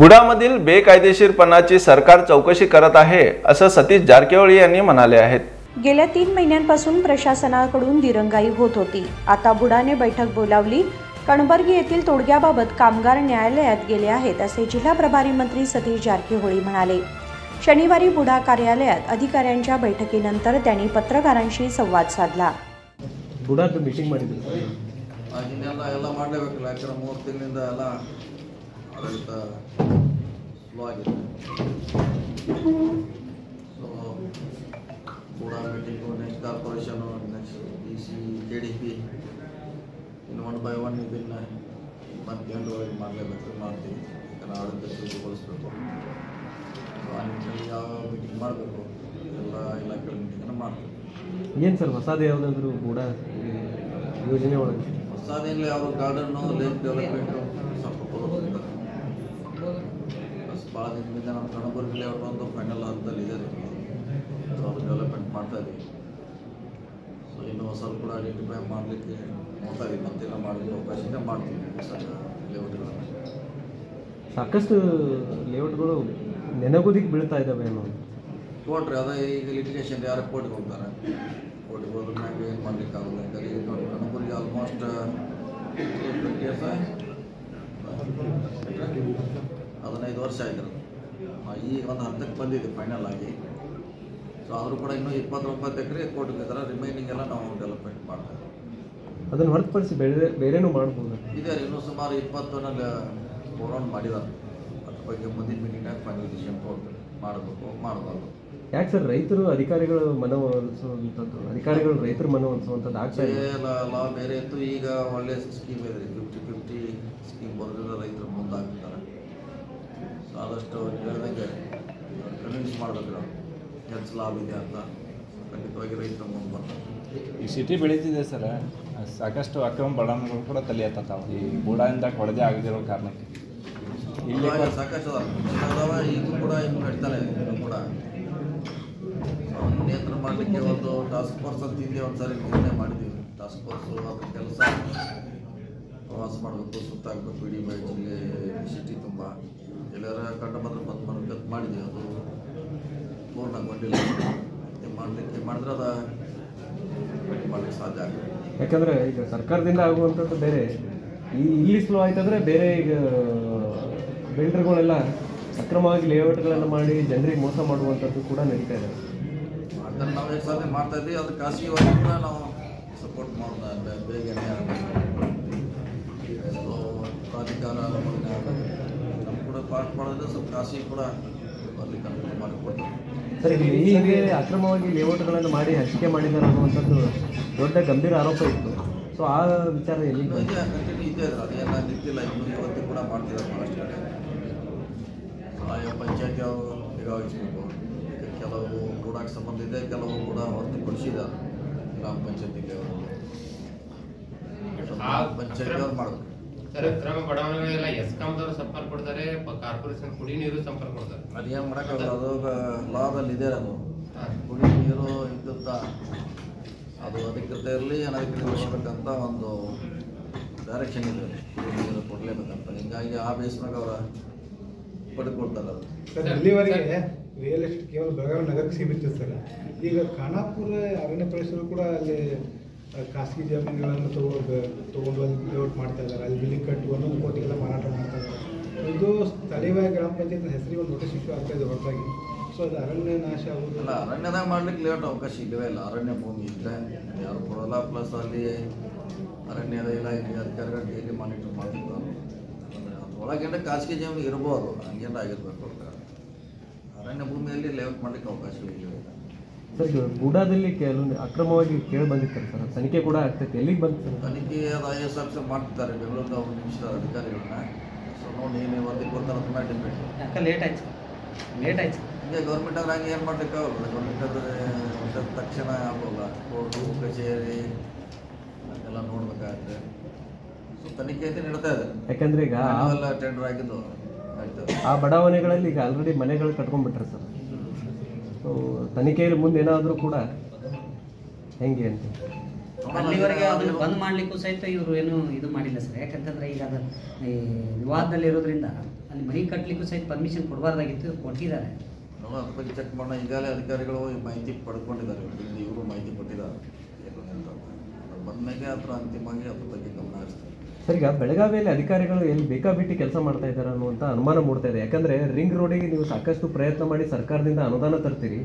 बुडामधील बेकायदेशीरपणाची सरकार चौकशी करत आहे असं सतीश जारकिहोळी यांनी म्हणाले आहेत. गेल्या 3 महिन्यांपासून प्रशासनाकडून दिरंगाई होत होती. आता बुडाने बैठक बोलावली. कणबर्गी येथील तोडग्याबाबत कामगार न्यायालयात गेले आहेत असे जिल्हा प्रभारी मंत्री सतीश जारकिहोळी म्हणाले. शनिवारी बुडा कार्यालयात अधिकाऱ्यांच्या बैठकीनंतर त्यांनी पत्रकारांशी संवाद साधला. बुडाದ ಮೀಟಿಂಗ್ ಮಾಡಿದ್ರು. ಎಲ್ಲ ಮಾಡಲೇಬೇಕಲ್ಲ, ಯಾಕಂದ್ರೆ 3 ತಿಂಗಳಿಂದ ಎಲ್ಲ ಆಡಳಿತ ಸ್ಲೋ ಆಗಿದೆ. So BUDA meeting, next corporation, next DC, KDP ಇನ್ನು 1 by 1 ಇದನ್ನು ಮಂತ್ಕೊಂಡು ಮಾಡಲೇಬೇಕು, ಮಾಡ್ತೀವಿ. ಯಾಕಂದ್ರೆ ಆಡಳಿತ ಸುಲಭಗೊಳಿಸ್ಬೇಕು. ಸೊ ಆ ನಿಟ್ಟಿನಲ್ಲಿ ಯಾವ ಮೀಟಿಂಗ್ ಮಾಡಬೇಕು, ಎಲ್ಲ ಇಲಾಖೆಗಳ ಮೀಟಿಂಗನ್ನು ಮಾಡ್ತೀವಿ. ಏನು ಸರ್ ಹೊಸದು ಯಾವುದಾದ್ರೂ ಬುಡಾ ಯೋಜನೆ ಒಳಗೆ ಹೊಸದೇನಿಲ್ಲ, ಯಾವ ಗಾರ್ಡನ್ನು, ಲೇಕ್ ಡೆವಲಪ್ಮೆಂಟು ಸ್ವಲ್ಪ ಕೊಡೋದ್ರಿಂದ ಭಾಳ ದಿನದಿಂದ ನಮ್ಮ ಕಣಬರ್ಗಿ ಲೇಔಟ್ ಒಂದು ಫೈನಲ್ ಹಂತದಲ್ಲಿ ಇದೆ. ಸೊ ಅದು ಡೆವಲಪ್ಮೆಂಟ್ ಮಾಡ್ತಾ ಇದ್ದೀವಿ. ಸೊ ಇನ್ನು ಸ್ವಲ್ಪ ಕೂಡ ಐಡೆಂಟಿಫೈ ಮಾಡಲಿಕ್ಕೆ ನೋಡ್ತಾ ಇದ್ದೀವಿ. ಮತ್ತೆಲ್ಲ ಮಾಡಲಿಕ್ಕೆ ಅವಕಾಶ ಇದೆ, ಮಾಡ್ತೀವಿ. ಹೊಸ ಲೇಔಟ್ಗಳನ್ನು ಸಾಕಷ್ಟು ಲೇಔಟ್ಗಳು ನೆನಗುದಿಗೆ ಬೀಳ್ತಾ ಇದ್ದಾವೆ ಅನ್ನೋದು ಕೊಟ್ರಿ. ಅದೇ ಈಗ ಲಿಟಿಗೇಷನ್ ಯಾರು ಕೋರ್ಟ್ಗೆ ಹೋಗ್ತಾರೆ, ಕೋರ್ಟ್ಗೆ ಹೋದ್ರ ಮ್ಯಾಗ ಏನು ಮಾಡಲಿಕ್ಕಾಗಲ್ಲ. ಯಾಕಂದರೆ ಈಗ ನೋಡಿ ಕಣಬರ್ಗಿ ಆಲ್ಮೋಸ್ಟ್ 15 ವರ್ಷ ಆಗಿರೋದು. ಈಗ ಒಂದು ಹಂತಕ್ಕೆ ಬಂದಿದೆ ಫೈನಲ್ ಆಗಿ. ಸೊ ಆದರೂ ಕೂಡ ಇನ್ನೂ 29 ಎಕರೆ ಕೋರ್ಟ್ಗೆ ಇದ್ದಾರೆ. ರಿಮೈನಿಂಗ್ ಎಲ್ಲ ನಾವು ಡೆವಲಪ್ಮೆಂಟ್ ಮಾಡ್ತಾರೆ. ಅದನ್ನು ಹೊರತುಪಡಿಸಿ ಬೇರೆನೂ ಮಾಡ್ಬೋದು. ಇದೆ ಇನ್ನೂ ಸುಮಾರು 20 ಫೋರೌಂಡ್ ಮಾಡಿದ್ದಾರೆ. ಅದ್ರ ಬಗ್ಗೆ ಮುಂದಿನ ಮೀಟಿಂಗ್ನಾಗ ಫೈನಲ್ ಡಿಸಿಷನ್ ತೊಗೊಳ್ತಾರೆ, ಮಾಡಬೇಕು ಮಾಡಬಾರ್ದು. ಯಾಕೆ ಸರ್ ರೈತರು ಅಧಿಕಾರಿಗಳು ಮನವೊಲಿಸುವಂಥದ್ದು, ಅಧಿಕಾರಿಗಳು ರೈತರು ಮನವೊಲಿಸುವಂಥದ್ದು ಆಗ್ತಾ ಇದೆ? ಲಾ ಬೇರೆ ಇತ್ತು. ಈಗ ಒಳ್ಳೆ ಸ್ಕೀಮ್ ಇದೆ, 50-50 ಸ್ಕೀಮ್ ಬರೋದ್ರಿಂದ ರೈತರು ಮುಂದಾಗ್ತಾರೆ. ಸೊ ಆದಷ್ಟು ಹೇಳಿದಂಗೆ ಕನ್ವಿನ್ಸ್ ಮಾಡಬೇಕು, ನಾವು ಹೆಚ್ಚು ಲಾಭ ಇದೆ ಅಂತ. ಖಂಡಿತವಾಗಿ ರೈತರು ಮುಂದೆ ಬರ್ತಾರೆ. ಈ ಸಿಟಿ ಬೆಳೀತಿದೆ ಸರ್, ಸಾಕಷ್ಟು ಅಕ್ರಮ ಬಡಾವಣೆಗಳು ಕೂಡ ತಲೆ ಎತ್ತಾವ ಈ ಬುಡಾದಿಂದ ಹೊಡೆದೇ ಆಗದಿರೋ ಕಾರಣಕ್ಕೆ. ಇಲ್ಲಿ ಸಾಕಷ್ಟು ಅದಾವ, ಈಗೂ ಕೂಡ ಇನ್ನು ನಡೀತಾನೆ ಇದೆ ಕೂಡ. ನಿಯಂತ್ರಣ ಮಾಡಲಿಕ್ಕೆ ಒಂದು ಟಾಸ್ಕ್ ಫೋರ್ಸ್ ಅಂತ ಹಿಂದೆ ಒಂದು ಸಾರಿ ನಿರ್ಣಯ ಮಾಡಿದ್ದೀವಿ. ಟಾಸ್ಕ್ ಫೋರ್ಸು ಅದ್ರ ಕೆಲಸ ಪ್ರವಾಸ ಮಾಡಬೇಕು, ಸುತ್ತಾಗಬೇಕು ಇಡೀ ಜಿಲ್ಲೆ ಸಿಟಿ ತುಂಬ. ಎಲ್ಲರ ಕಂಡು ಬಂದ್ರೆ ಬಂದು ಮಾಡಿದ್ದೀವಿ. ಅದು ಪೂರ್ಣಗೊಂಡಿಲ್ಲ. ಮಾಡಿದ್ರೆ ಅದು ಮಾಡಲಿಕ್ಕೆ ಸಾಧ್ಯ ಆಗುತ್ತೆ. ಯಾಕಂದರೆ ಈಗ ಸರ್ಕಾರದಿಂದ ಆಗುವಂಥದ್ದು ಬೇರೆ, ಇಲ್ಲಿ ಸ್ಲೋ ಆಯ್ತಂದರೆ ಬೇರೆ. ಈಗ ಬಿಲ್ಡರ್ಗಳೆಲ್ಲ ಅಕ್ರಮವಾಗಿ ಲೇಔಟ್ಗಳನ್ನು ಮಾಡಿ ಜನರಿಗೆ ಮೋಸ ಮಾಡುವಂಥದ್ದು ಕೂಡ ನಡೀತಾ ಇದೆ. ಅದನ್ನು ನಾವು ಎಕ್ಸಾಕ್ಟ್ಲಿ ಮಾಡ್ತಾ ಇದ್ದೀವಿ. ಅದು ಖಾಸಗಿವಾಗಿ ಕೂಡ ನಾವು ಸಪೋರ್ಟ್ ಮಾಡೋದು ಬೇಗನೆ ಪ್ರಾಧಿಕಾರ ನಮ್ಮ ಕೂಡ ಪಾರ್ಟ್ ಮಾಡಿದ್ರೆ ಸ್ವಲ್ಪ ಖಾಸಗಿ ಕೂಡ ಅಲ್ಲಿ ಕಂಟ್ರೋಲ್ ಮಾಡಿಕೊಡ್ತೀವಿ. ಸರ್, ಹೀಗೆ ಅಕ್ರಮವಾಗಿ ಲೇಔಟ್ಗಳನ್ನು ಮಾಡಿ ಹಂಚಿಕೆ ಮಾಡಿದ್ದಾರೆ ಅನ್ನುವಂಥದ್ದು ದೊಡ್ಡ ಗಂಭೀರ ಆರೋಪ ಇತ್ತು. ಸೊ ಆ ವಿಚಾರ ಎಲ್ಲಿ ಕಂಟಿನ್ಯೂ ಇದೆ, ಅದೇನ ನಿಂತಿಲ್ಲ. ಇನ್ನೂ ಇವತ್ತು ಕೂಡ ಮಾಡ್ತಿದ್ದಾರೆ ಭಾಳಷ್ಟು ಕಡೆ. ಆಯಾ ಪಂಚಾಯತಿ ಅವರು ನಿಗಾವಹಿಸಬೇಕು. ಕೆಲವು ಗೂಡಕ್ಕೆ ಸಂಬಂಧ ಇದೆ, ಕೆಲವು ಕೂಡ ಹೊರತುಪಡಿಸಿದ್ದಾರೆ ಗ್ರಾಮ ಪಂಚಾಯತಿಗೆ ಅವರು ಮಾಡಬೇಕು. ಸರ್, ಅಕ್ರಮ ಬಡಾವಣೆಗಳೆಲ್ಲ ಎಸ್ಕಾಂದವರು ಸಂಪರ್ಕ ಕೊಡ್ತಾರೆ, ಕಾರ್ಪೊರೇಷನ್ ಕುಡಿ ನೀರು ಸಂಪರ್ಕ ಕೊಡ್ತಾರೆ. ಅದೇನು ಮಾಡೋಕ್ಕಾಗಲ್ಲ, ಅದು ಲಾದಲ್ಲಿ ಇದೆ. ಅದು ಕುಡಿ ನೀರು ವಿದ್ಯುತ್ ಅದು ಅಧಿಕೃತ ಇರಲಿ ಅನಧಿಕೃತ ಕೊಡಬೇಕಂತ ಒಂದು ಡೈರೆಕ್ಷನ್ ಇದೆ. ಕುಡಿ ನೀರು ಕೊಡಲೇಬೇಕಂತ. ಹೀಗಾಗಿ ಆ ಬೇಸ್ನಾಗ ಅವರ ಪಡೆದುಕೊಳ್ತಾರೆ. ಅದು ಸರ್, ಇಲ್ಲಿವರೆಗೆ ರಿಯಲ್ ಎಸ್ಟೇಟ್ ಕೇವಲ ಬೆಳಗಾವಿ ನಗರಕ್ಕೆ ಸೀಮಿತ ಸರ್. ಈಗ ಖಾನಾಪುರ ಅರಣ್ಯ ಪ್ರದೇಶಗಳು ಕೂಡ ಅಲ್ಲಿ ಖಾಸಗಿ ಜಮೀನುಗಳನ್ನು ತೊಗೊಂಡು ಅಲ್ಲಿ ಲೇಔಟ್ ಮಾಡ್ತಾ ಇದ್ದಾರೆ. ಅಲ್ಲಿ ಬಿಲ್ಲಿಂಗ್ ಕಟ್ಟಿ 1 ಕೋಟಿಗೆಲ್ಲ ಮಾರಾಟ ಮಾಡ್ತಾ ಇದ್ದಾರೆ. ಇದು ಸ್ಥಳೀಯವಾಗಿ ಗ್ರಾಮ ಪಂಚಾಯತ್ ಹೆಸರಿಗೆ ಒಂದು ನೋಟಿಸ್ ಇಶ್ಯೂ ಆಗ್ತಾ ಇದೆ ಹೊರತಾಗಿ. ಸೊ ಅದು ಅರಣ್ಯ ನಾಶ ಆಗೋದು. ಅಲ್ಲ, ಅರಣ್ಯದಾಗ ಮಾಡ್ಲಿಕ್ಕೆ ಲೇಔಟ್ ಅವಕಾಶ ಇಲ್ಲವೇ ಇಲ್ಲ. ಅರಣ್ಯ ಭೂಮಿ ಇದ್ದರೆ ಯಾರು ಕೊಡೋಲ್ಲ. ಪ್ಲಸ್ ಅಲ್ಲಿ ಅರಣ್ಯದ ಇಲಾಖೆ ಅಧಿಕಾರಿಗಳು ಡೈಲಿ ಮಾನಿಟರ್ ಮಾಡ್ತಿರ್ತಾರೆ. ಅದ್ರೊಳಗೇನೆ ಖಾಸಗಿ ಜಮೀನು ಇರ್ಬೋದು, ಹಂಗೇನ ಆಗಿರ್ಬೇಕು. ಅರಣ್ಯ ಭೂಮಿಯಲ್ಲಿ ಲೇಔಟ್ ಮಾಡ್ಲಿಕ್ಕೆ ಅವಕಾಶ ಇಲ್ಲವೇ ಇಲ್ಲ. ಸರ್, ಗೂಡಾದಲ್ಲಿ ಕೆಲವೊಂದು ಅಕ್ರಮವಾಗಿ ಕೇಳಿ ಬಂದಿರ್ತಾರೆ ಸರ್, ತನಿಖೆ ಕೂಡ ಆಗ್ತೈತೆ. ಎಲ್ಲಿಗೆ ಬಂತು ಸರ್ ತನಿಖೆ? ಅದು IAS ಆಫೀಸರ್ ಮಾಡ್ತಿದ್ದಾರೆ ಬೆಂಗಳೂರಿನ ಅವ್ರು ನಿಮಿಷದ ಅಧಿಕಾರಿಗಳನ್ನ. ಸೊ ನೋಡಿ ನೀವು ವರದಿ ಕೊಡ್ತಾರೆ, ಅದನ್ನ ಡಿಪೆಂಡ್. ಯಾಕೆ ಲೇಟ್ ಆಯ್ತು ಹಿಂಗೆ ಗೌರ್ಮೆಂಟ್ ಅವ್ರು ಹಂಗೆ ಏನು ಮಾಡ್ಲಿಕ್ಕೆ ಆಗೋಲ್ಲ. ಗೌರ್ಮೆಂಟ್ ಅವ್ರ ತಕ್ಷಣ ಆಗೋಲ್ಲ. ಕೋರ್ಟು ಕಚೇರಿ ಅದೆಲ್ಲ ನೋಡ್ಬೇಕಾಗುತ್ತೆ. ಸೊ ತನಿಖೆ ಅಂತ ನಡೀತಾ ಇದೆ. ಯಾಕಂದ್ರೆ ಈಗ ಎಲ್ಲ ಟೆಂಡರ್ ಆಗಿದ್ದು ಆಯ್ತು. ಆ ಬಡಾವಣೆಗಳಲ್ಲಿ ಈಗ ಆಲ್ರೆಡಿ ಮನೆಗಳು ಕಟ್ಕೊಂಡ್ಬಿಟ್ರೆ ಸರ್. ಸೊ ತನಿಖೆಯಲ್ಲಿ ಮುಂದೆ ಏನಾದರೂ ಕೂಡ ಹೆಂಗೆ ಅಂತ ಅಲ್ಲಿವರೆಗೆ ಅದನ್ನು ಬಂದ್ ಮಾಡ್ಲಿಕ್ಕೂ ಸಹಿತ ಇವರು ಏನು ಇದು ಮಾಡಿಲ್ಲ ಸರ್. ಯಾಕಂತಂದ್ರೆ ಈಗ ಅದು ಈ ವಿವಾದದಲ್ಲಿ ಇರೋದ್ರಿಂದ ಅಲ್ಲಿ ಮನೆ ಕಟ್ಟಲಿಕ್ಕೂ ಸಹಿತ ಪರ್ಮಿಷನ್ ಕೊಡಬಾರ್ದಾಗಿತ್ತು, ಕೊಟ್ಟಿದ್ದಾರೆ. ಅದ್ರ ಬಗ್ಗೆ ಚೆಕ್ ಮಾಡೋಣ. ಈಗಾಗಲೇ ಅಧಿಕಾರಿಗಳು ಮಾಹಿತಿ ಪಡ್ಕೊಂಡಿದ್ದಾರೆ. ಇವರು ಮಾಹಿತಿ ಕೊಟ್ಟಿದ್ದಾರೆ. ಬಂದ್ಮೇಲೆ ಅದ್ರ ಅಂತಿಮವಾಗಿ ಅದ್ರ ಬಗ್ಗೆ ಗಮನ ಹರಿಸ್ತಾರೆ. ಸರ್, ಈಗ ಬೆಳಗಾವಿಯಲ್ಲಿ ಅಧಿಕಾರಿಗಳು ಎಲ್ಲಿ ಬೇಕಾಬಿಟ್ಟಿ ಕೆಲಸ ಮಾಡ್ತಾ ಇದ್ದಾರೆ ಅನ್ನುವಂಥ ಅನುಮಾನ ಮೂಡ್ತಾ ಇದೆ. ಯಾಕಂದರೆ ರಿಂಗ್ ರೋಡಿಗೆ ನೀವು ಸಾಕಷ್ಟು ಪ್ರಯತ್ನ ಮಾಡಿ ಸರ್ಕಾರದಿಂದ ಅನುದಾನ ತರ್ತೀರಿ,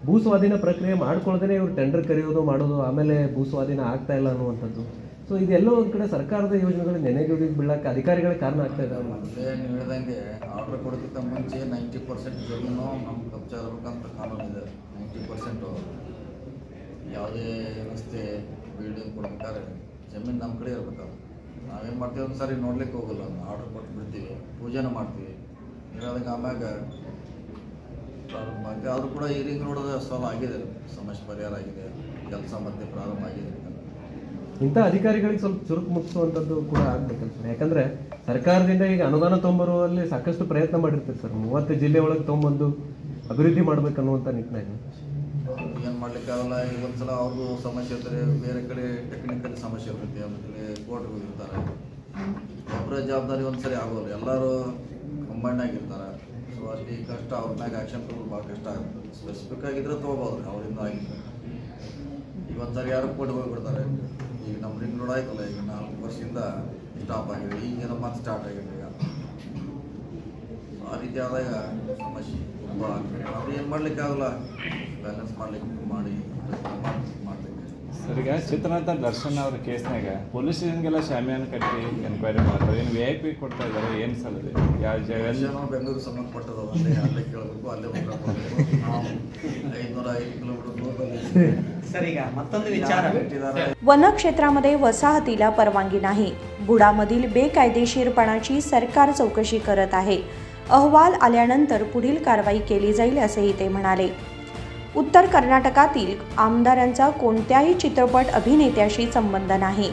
ಭೂ ಸ್ವಾಧೀನ ಪ್ರಕ್ರಿಯೆ ಮಾಡ್ಕೊಳ್ಳದೇ ಇವರು ಟೆಂಡರ್ ಕರೆಯೋದು ಮಾಡೋದು, ಆಮೇಲೆ ಭೂ ಸ್ವಾಧೀನ ಆಗ್ತಾ ಇಲ್ಲ ಅನ್ನುವಂಥದ್ದು. ಸೊ ಇದೆಲ್ಲೋ ಒಂದು ಕಡೆ ಸರ್ಕಾರದ ಯೋಜನೆಗಳು ನೆನೆಗುದಿಗೆ ಬೀಳಕ್ಕೆ ಅಧಿಕಾರಿಗಳೇ ಕಾರಣ ಆಗ್ತಾ ಇದ್ದಾರೆ. ಮೊದಲೇ ನೀವು ಹೇಳ್ದಂಗೆ ಆರ್ಡರ್ ಕೊಡೋದಕ್ಕಿಂತ ಮುಂಚೆ 90% ಜಮೀನು ನಮ್ಮ ಕಬ್ಜಾ ಇರಬೇಕಂತ ಕಾನೂನು ಇದೆ. 90% ಯಾವುದೇ ರಸ್ತೆ ಬಿಲ್ಡಿಂಗ್ ಕೊಡ್ಬೇಕಾದ್ರೆ ಜಮೀನು ನಮ್ಮ ಕಡೆ ಇರ್ಬೇಕಾದ್ರೆ ನಾವೇನು ಮಾಡ್ತೀವಿ, ಒಂದು ಸಾರಿ ನೋಡ್ಲಿಕ್ಕೆ ಹೋಗಲ್ಲ. ಆರ್ಡರ್ ಕೊಟ್ಟು ಬಿಡ್ತೀವಿ, ಪೂಜೆನ ಮಾಡ್ತೀವಿ. ಇರೋದಕ್ಕೆ ಆಮ್ಯಾಗ ಪ್ರಾರಂಭ ಆಗಿ ಆದರೂ ಕೂಡ ಈ ರಿಂಗ್ ರೋಡ್ ಸಾಲ್ವ್ ಆಗಿದೆ, ಸಮಸ್ಯೆ ಪರಿಹಾರ ಆಗಿದೆ, ಕೆಲಸ ಮತ್ತೆ ಪ್ರಾರಂಭ ಆಗಿದೆ. ಇಂಥ ಅಧಿಕಾರಿಗಳಿಗೆ ಸ್ವಲ್ಪ ಚುರುಕು ಮುಗಿಸುವಂಥದ್ದು ಕೂಡ ಆಗ್ಬೇಕಲ್ಲ ಸರ್. ಯಾಕಂದರೆ ಸರ್ಕಾರದಿಂದ ಈಗ ಅನುದಾನ ತೊಗೊಂಬರುವಲ್ಲಿ ಸಾಕಷ್ಟು ಪ್ರಯತ್ನ ಮಾಡಿರ್ತೀವಿ ಸರ್. 30 ಜಿಲ್ಲೆ ಒಳಗೆ ತೊಗೊಂಬಂದು ಅಭಿವೃದ್ಧಿ ಮಾಡ್ಬೇಕನ್ನುವಂಥ ನಿಟ್ಟಿನಾಗಿ ಏನು ಮಾಡ್ಲಿಕ್ಕಾಗಲ್ಲ. ಈಗ ಒಂದ್ಸಲ ಅವ್ರಿಗೂ ಸಮಸ್ಯೆ ಇರ್ತಾರೆ, ಬೇರೆ ಕಡೆ ಟೆಕ್ನಿಕಲ್ ಸಮಸ್ಯೆ ಇರ್ತೈತಿ, ಆಮೇಲೆ ಕೋರ್ಟ್ಗೆ ಹೋಗಿರ್ತಾರೆ. ಒಬ್ಬರ ಜವಾಬ್ದಾರಿ ಒಂದ್ಸರಿ ಆಗೋಲ್ಲ, ಎಲ್ಲರೂ ಕಂಬೈಂಡ್ ಆಗಿರ್ತಾರೆ. ಸೊ ಅಲ್ಲಿ ಕಷ್ಟ, ಅವ್ರ ಮ್ಯಾಗ ಆ್ಯಕ್ಷನ್ ತಗೋದು ಭಾಳ ಕಷ್ಟ ಆಗುತ್ತೆ. ಸ್ಪೆಸಿಫಿಕ್ ಆಗಿದ್ರೆ ತೊಗೋಬೋದು, ಅವರಿಂದ ಆಗಿದ್ರೆ. ಈಗ ಒಂದ್ಸರಿ ಯಾರು ಕೋರ್ಟ್ಗೆ ಹೋಗಿಬಿಡ್ತಾರೆ. ಈಗ ನಮ್ಮ ರಿಂಗ್ ರೋಡ್ ಆಯ್ತಲ್ಲ, ಈಗ 4 ವರ್ಷದಿಂದ ಸ್ಟಾಪ್ ಆಗಿದೆ, ಈಗೇನೋ ಮತ್ತೆ ಸ್ಟಾರ್ಟ್ ಆಗಿದೆ. ಈಗ ಆ ರೀತಿ ಆದಾಗ ಸಮಸ್ಯೆ ತುಂಬ ಆಗ್ತದೆ. ಅವ್ರು ಏನು ಮಾಡ್ಲಿಕ್ಕಾಗಲ್ಲ, ಬ್ಯಾಲೆನ್ಸ್ ಮಾಡ್ಲಿಕ್ಕೆ ಮಾಡಿ ಮಾಡಲಿಕ್ಕೆ. ಸರ್, ಈಗ ಚಿತ್ರನಟ ದರ್ಶನ್ ಅವ್ರ ಕೇಸ್ನಾಗ ಪೊಲೀಸ್ ಸ್ಟೇಷನ್ಗೆಲ್ಲ ಶಾಮಿಯಾನ ಕಟ್ಟಿ ಎನ್ಕ್ವೈರಿ ಮಾಡ್ತಾರೆ. ಏನು VIP ಕೊಡ್ತಾ ಇದ್ದಾರೆ, ಏನು ಸರ್ ಅದು? ಯಾವ ಜಾಗ? ಬೆಂಗಳೂರು ಸಂಬಂಧಪಟ್ಟದ ಅಲ್ಲೇ ಕೇಳಬೇಕು, ಅಲ್ಲೇ ಉತ್ತರ ಕೊಡಬೇಕು. 505 ಕಿಲೋಮೀಟರ್ ದೂರದಲ್ಲಿ. सर, ಈಗ ಮತ್ತೊಂದು ವಿಚಾರ, वन क्षेत्रामध्ये वसाहतीला परवानगी नाही. बुडामधील बेकायदेशीरपणाची सरकार चौकशी करत आहे. अहवाल आल्यानंतर पुढील कारवाई केली जाईल असेही ते म्हणाले. उत्तर कर्नाटकातील आमदारांचा कोणत्याही चित्रपट अभिनेत्याशी संबंध नाही.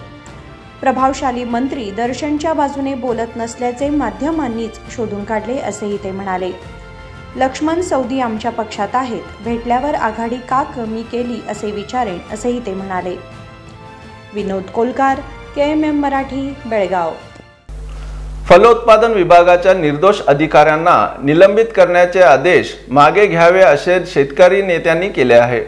प्रभावशाली मंत्री दर्शनच्या बाजूने बोलत नसल्याचे माध्यमांनीच शोधून काढले असेही ते म्हणाले. लक्ष्मण सौदी आमच्या पक्षात आहेत, भेटल्यावर आघाडी का कमी केली असे विचारेन असेही ते म्हणाले. विनोद कोलकार, KMM मराठी, बेळगाव. फलोत्पादन विभागाच्या निर्दोष अधिकाऱ्यांना निलंबित करण्याचे आदेश मागे घ्यावे असे शेतकरी नेत्यांनी केले आहे.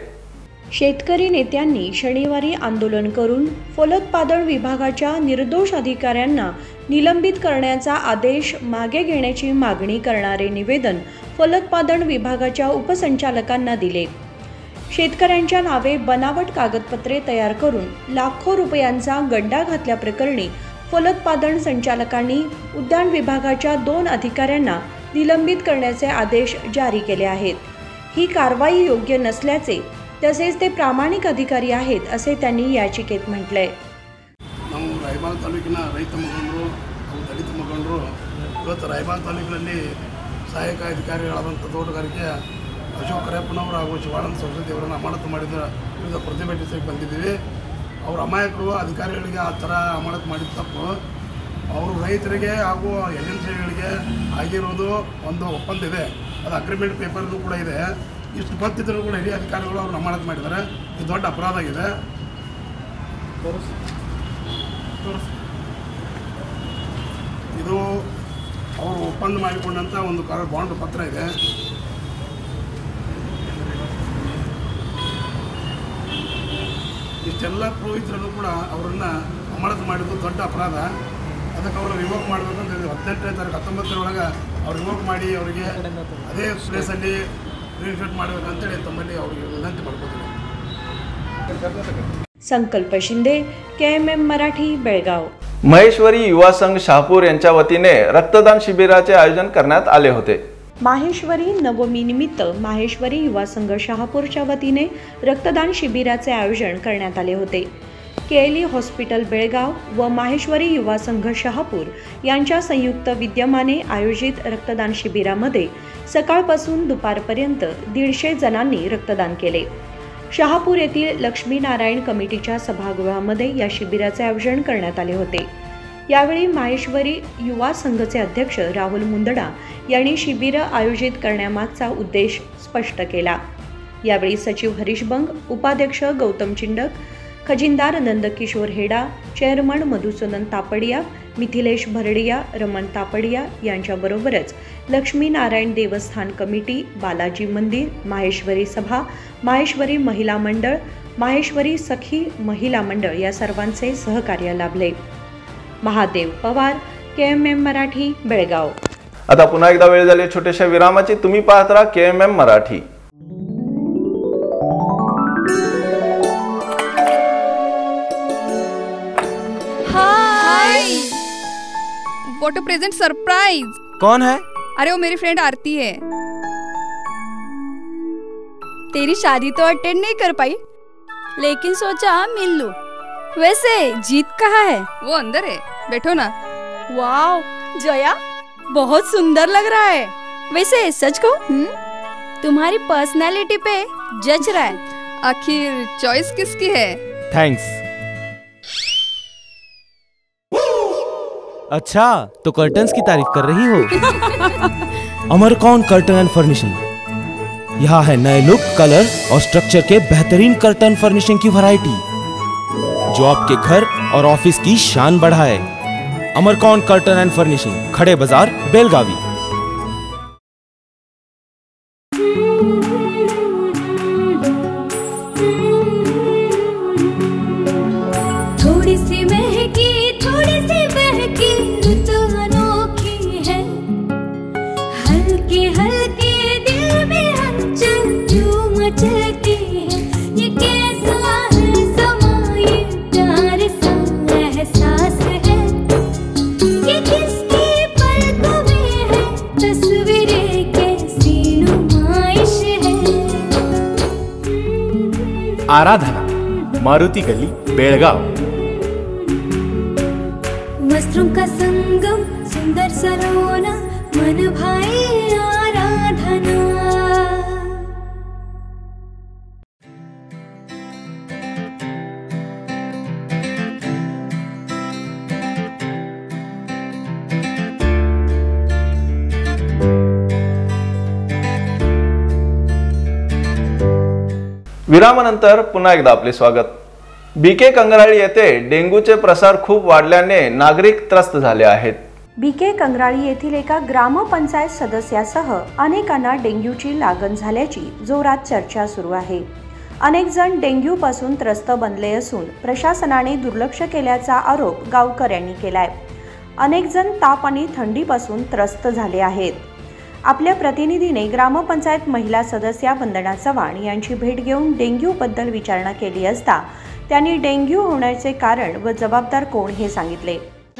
शेतकरी नेत्यांनी शनिवारी आंदोलन करून फलोत्पादन विभागाच्या निर्दोष अधिकाऱ्यांना निलंबित करण्याचा आदेश मागे घेण्याची मागणी करणारे निवेदन फलोत्पादन विभागाच्या उपसंचालकांना दिले. शेतकऱ्यांच्या नावे बनावट कागदपत्रे तयार करून लाखो रुपयांचा गड्डा घातल्याप्रकरणी फलोत्पादन संचालकांनी उद्यान विभागाच्या 2 अधिकाऱ्यांना निलंबित करण्याचे आदेश जारी केले आहेत. ही कारवाई योग्य नसल्याचे तसेच ते प्रामाणिक अधिकारी आहेत असे त्यांनी याचिकेत म्हटले. ನಾವು ರಾಯಬಾಗ ತಾಲೂಕಿನ ರೈತ ಮುಖಂಡರು ಹಾಗೂ ದಲಿತ ಮುಖಂಡರು ಇವತ್ತು ರಾಯಬಾಗ ತಾಲೂಕಿನಲ್ಲಿ ಸಹಾಯಕ ಅಧಿಕಾರಿಗಳಾದಂಥ ತೋಟಗಾರಿಕೆ ಅಶೋಕ್ ಕರೆಪ್ಪನವರು ಹಾಗೂ ಶಿವಾನಂದ ಸರಸ್ವತಿ ಅವರನ್ನು ಅಮಾನತು ಮಾಡಿದ ವಿರುದ್ಧ ಪ್ರತಿಭಟಿಸಕ್ಕೆ ಬಂದಿದ್ದೀವಿ. ಅವರ ಅಮಾಯಕರು ಅಧಿಕಾರಿಗಳಿಗೆ ಆ ಥರ ಅಮಾನತು ಮಾಡಿದ ತಪ್ಪು. ಅವರು ರೈತರಿಗೆ ಹಾಗೂ ಏಜೆನ್ಸಿಗಳಿಗೆ ಆಗಿರೋದು ಒಂದು ಒಪ್ಪಂದ ಇದೆ, ಅದು ಅಗ್ರಿಮೆಂಟ್ ಪೇಪರ್ದು ಕೂಡ ಇದೆ. ಇಷ್ಟು ಗೊತ್ತಿದ್ದರೂ ಕೂಡ ಹಿರಿಯ ಅಧಿಕಾರಿಗಳು ಅವ್ರನ್ನ ಅಮಾನತು ಮಾಡಿದ್ದಾರೆ. ಇದು ದೊಡ್ಡ ಅಪರಾಧ ಆಗಿದೆ. ಇದು ಅವರು ಒಪ್ಪಂದ ಮಾಡಿಕೊಂಡಂಥ ಒಂದು ಬಾಂಡ್ ಪತ್ರ ಇದೆ. ಇಷ್ಟೆಲ್ಲ ಪುರೋಹಿತರನ್ನು ಕೂಡ ಅವರನ್ನು ಅಮಾನತು ಮಾಡಿದ್ದು ದೊಡ್ಡ ಅಪರಾಧ. ಅದಕ್ಕೆ ಅವರು ರಿವೋಕ್ ಮಾಡಬೇಕಂತ 18ನೇ ತಾರೀಕು 19ರೊಳಗೆ ಅವ್ರು ರಿವೋಕ್ ಮಾಡಿ ಅವರಿಗೆ ಅದೇ ಪ್ಲೇಸಲ್ಲಿ ರಿಜಿಸ್ಟ್ರೇಟ್ ಮಾಡಬೇಕಂತೇಳಿ ತಮ್ಮಲ್ಲಿ ಅವರಿಗೆ ವಿನಂತಿ ಮಾಡ್ಕೋತೀವಿ. संकल्प शिंदे, KMM मराठी, बेळगाव. महेश्वरी युवा संघ शहापूर यांच्या वतीने रक्तदान शिबिराचे आयोजन करण्यात आले होते. माहेश्वरी नवमी निमित्त माहेश्वरी युवा संघ शहापूरच्या वतीने रक्तदान शिबिराचे आयोजन करण्यात आले होते. केएलई हॉस्पिटल बेळगाव व माहेश्वरी युवा संघ शहापूर यांच्या संयुक्त विद्यमाने आयोजित रक्तदान शिबिरामध्ये सकाळपासून दुपारपर्यंत 150 जणांनी रक्तदान केले. शहापूर येथील लक्ष्मीनारायण कमिटीच्या सभागृहामध्ये या शिबिराचे आयोजन करण्यात आले होते. यावेळी माहेश्वरी युवा संघचे अध्यक्ष राहुल मुंदडा यांनी शिबिर आयोजित करण्यामागचा उद्देश स्पष्ट केला. यावेळी सचिव हरीश बंग, उपाध्यक्ष गौतम चिंडक, खजिनदार नंदकिशोर हेडा, चेअरमन मधुसूदन तापडिया, मिथिलेश भरडिया, रमण तापडिया यांच्याबरोबरच लक्ष्मीनारायण देवस्थान कमिटी, बालाजी मंदिर, माहेश्वरी सभा, माहेश्वरी महिला मंडळ, माहेश्वरी सखी महिला मंडळ या सर्वांचे सहकार्य लाभले. महादेव पवार, KMM मराठी, बेळगाव. आता पुन्हा एकदा वेळ झाली छोट्याशा विरामाची. तुम्ही पाहत राहा KMM Marathi. What a present surprise! कौन है? अरे वो मेरी फ्रेंड आरती है. तेरी शादी तो अटेंड नहीं कर पाई, लेकिन सोचा मिल लूं. वैसे जीत कहाँ है? वो अंदर है, बैठो ना. वाव, जया बहुत सुंदर लग रहा है. वैसे सच कहूं, तुम्हारी पर्सनालिटी पे जज रहा है. आखिर चॉइस किसकी है? थैंक्स. अच्छा, तो कर्टन्स की तारीफ कर रही हो? अमरकौन कर्टन एंड फर्निशिंग। यहाँ है नए लुक, कलर और स्ट्रक्चर के बेहतरीन कर्टन फर्निशिंग की वैरायटी जो आपके घर और ऑफिस की शान बढ़ाए। अमरकौन कर्टन एंड फर्निशिंग, खड़े बाजार, बेलगावी। थोड़ी सी महकी, थोड़ी सी बहकी, रुत अनोखी है। हल्के हल्के दिल में हलचल जो मचलती है। ये कैसा है समा, ये प्यार सा एहसास है। ये किसकी पलकों में है, तस्वीरें कैसी नुमाइश है। आराधना, मारुति गली, बेळगाव। वस्त्रों का संगम, सुंदर सलोना, मन भाई आराधना। विरामानंतर पुन्हा एकदा आपले स्वागत। बीके कंगराळी येथे डेंग्यूचे प्रसार खूप वाढल्याने नागरिक त्रस्त झाले आहेत। बीके कंगराळी येथील एका ग्रामपंचायत सदस्यासह अनेकांना डेंग्यूची लागण झाल्याची जोरात चर्चा सुरू आहे। अनेक जण डेंग्यूपासून त्रस्त बनले असून प्रशासनाने दुर्लक्ष केल्याचा आरोप गावकऱ्यांनी केलाय. अनेक जण ताप आणि थंडीपासून त्रस्त झाले आहेत. आपल्या प्रतिनिधीने ग्रामपंचायत महिला सदस्या वंदना चव्हाण यांची भेट घेऊन डेंग्यूबद्दल विचारणा केली असता त्यांनी डेंग्यू होण्याचे कारण व जबाबदार कोण हे सांगितले.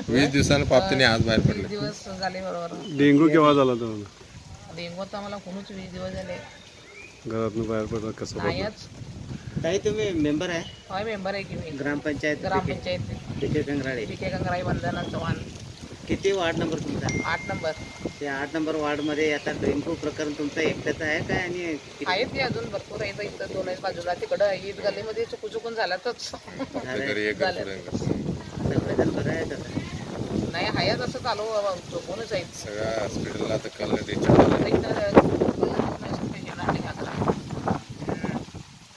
20 दिवसांनी पापतीने आज बाहेर पडले. दिवस झाले बरोबर. डेंग्यू केव्हा झाला तुम्हाला? डेंग्यू तर मला कोणच 20 दिवस झाले. घरातून बाहेर पडला कसं? नाहीच. ताई तुम्ही मेंबर आहे? होय मेंबर आहे की मी. ग्रामपंचायत पीके गंगराई वंदना चव्हाण. किती वार्ड नंबर तुमचा? 8 नंबर. ते 8 नंबर वार्डमध्ये आता डेंग्यू प्रकरण तुमचं एकट्याचं आहे काय आणि आहेत ते अजून भरपूर आहेत. इथं दोन बाजूला तिकडं ईद गल्लीमध्ये चुकून झाल्यातच सगळेजण बरं आहेत आता? नाही आहेत असं चालू चुकूनच आहेत सगळ्या हॉस्पिटलला तर कल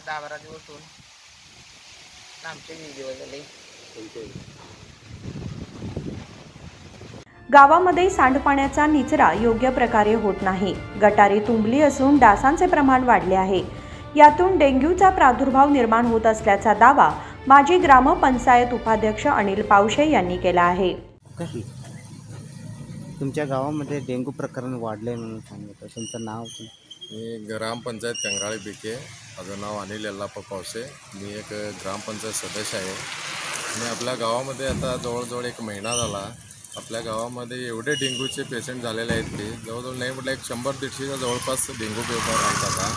दहा 12 दिवस होऊन आमचे 20 दिवस झाले. गावामध्ये सांडपाण्याचा निचरा योग्य प्रकारे होत नाही. गटारे तुंबली असून डासांचे प्रमाण वाढले आहे. यातून डेंग्यूचा प्रादुर्भाव निर्माण होत असल्याचा दावा माजी ग्रामपंचायत उपाध्यक्ष अनिल पावशे यांनी केला आहे. तुमच्या गावामध्ये डेंग्यू प्रकरण वाढले म्हणून सांगितलं, तुमचं नाव? मी ग्रामपंचायत कंगराळे बिके, माझं नाव अनिल यल्लाप्पा पावसे. मी एक ग्रामपंचायत सदस्य आहे आणि आपल्या गावामध्ये आता जवळजवळ 1 महिना झाला आपल्या गावामध्ये एवढे डेंग्यूचे पेशंट झालेले आहेत की जवळजवळ नाही म्हटलं 100-150च्या जवळपास डेंग्यू पेपर आहेत आता.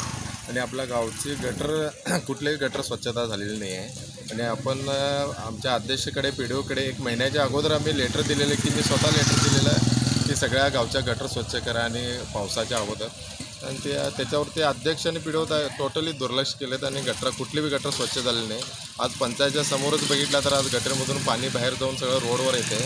आणि आपल्या गावची गटर कुठलेही गटर स्वच्छता झालेली नाही आहे. आणि आपण आमच्या अध्यक्षकडे PDOकडे 1 महिन्याच्या अगोदर आम्ही लेटर दिलेले की मी स्वतः लेटर दिलेलं आहे की सगळ्या गावच्या गटर स्वच्छ करा आणि पावसाच्या अगोदर. आणि त्याच्यावरती अध्यक्ष आणि PDO टोटली दुर्लक्ष केलेत आणि कुठली गटर स्वच्छ झालेली नाही. आज पंचायतच्या समोरच बघितलं तर आज गटरमधून पाणी बाहेर जाऊन सगळं रोडवर येते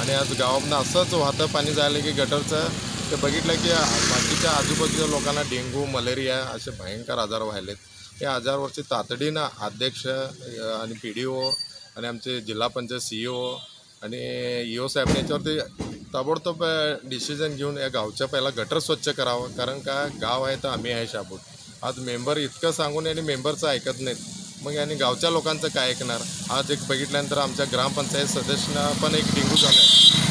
आणि आज गावामधून असंच वाहतं पाणी जायला की गटरचं ते बघितलं की बाकीच्या आजूबाजूच्या लोकांना डेंग्यू मलेरिया असे भयंकर आजार व्हायलेत. या आजारावरची तातडीनं अध्यक्ष आणि PDO आणि आमचे जिल्हा पंचायत CEO आणि EO साहेब याच्यावरती ताबडतोब डिसिजन घेऊन या गावच्या पहिला गटर स्वच्छ करावं. कारण का गाव आहे तर आम्ही आहे शाबूत. आज मेंबर इतकं सांगून आणि मेंबरचं ऐकत नाहीत, मग यांनी गावच्या लोकांचं काय ऐकणार. आज एक बघितल्यानंतर आमच्या ग्रामपंचायत सदस्यांना पण एक डेंग्यू झाला आहे.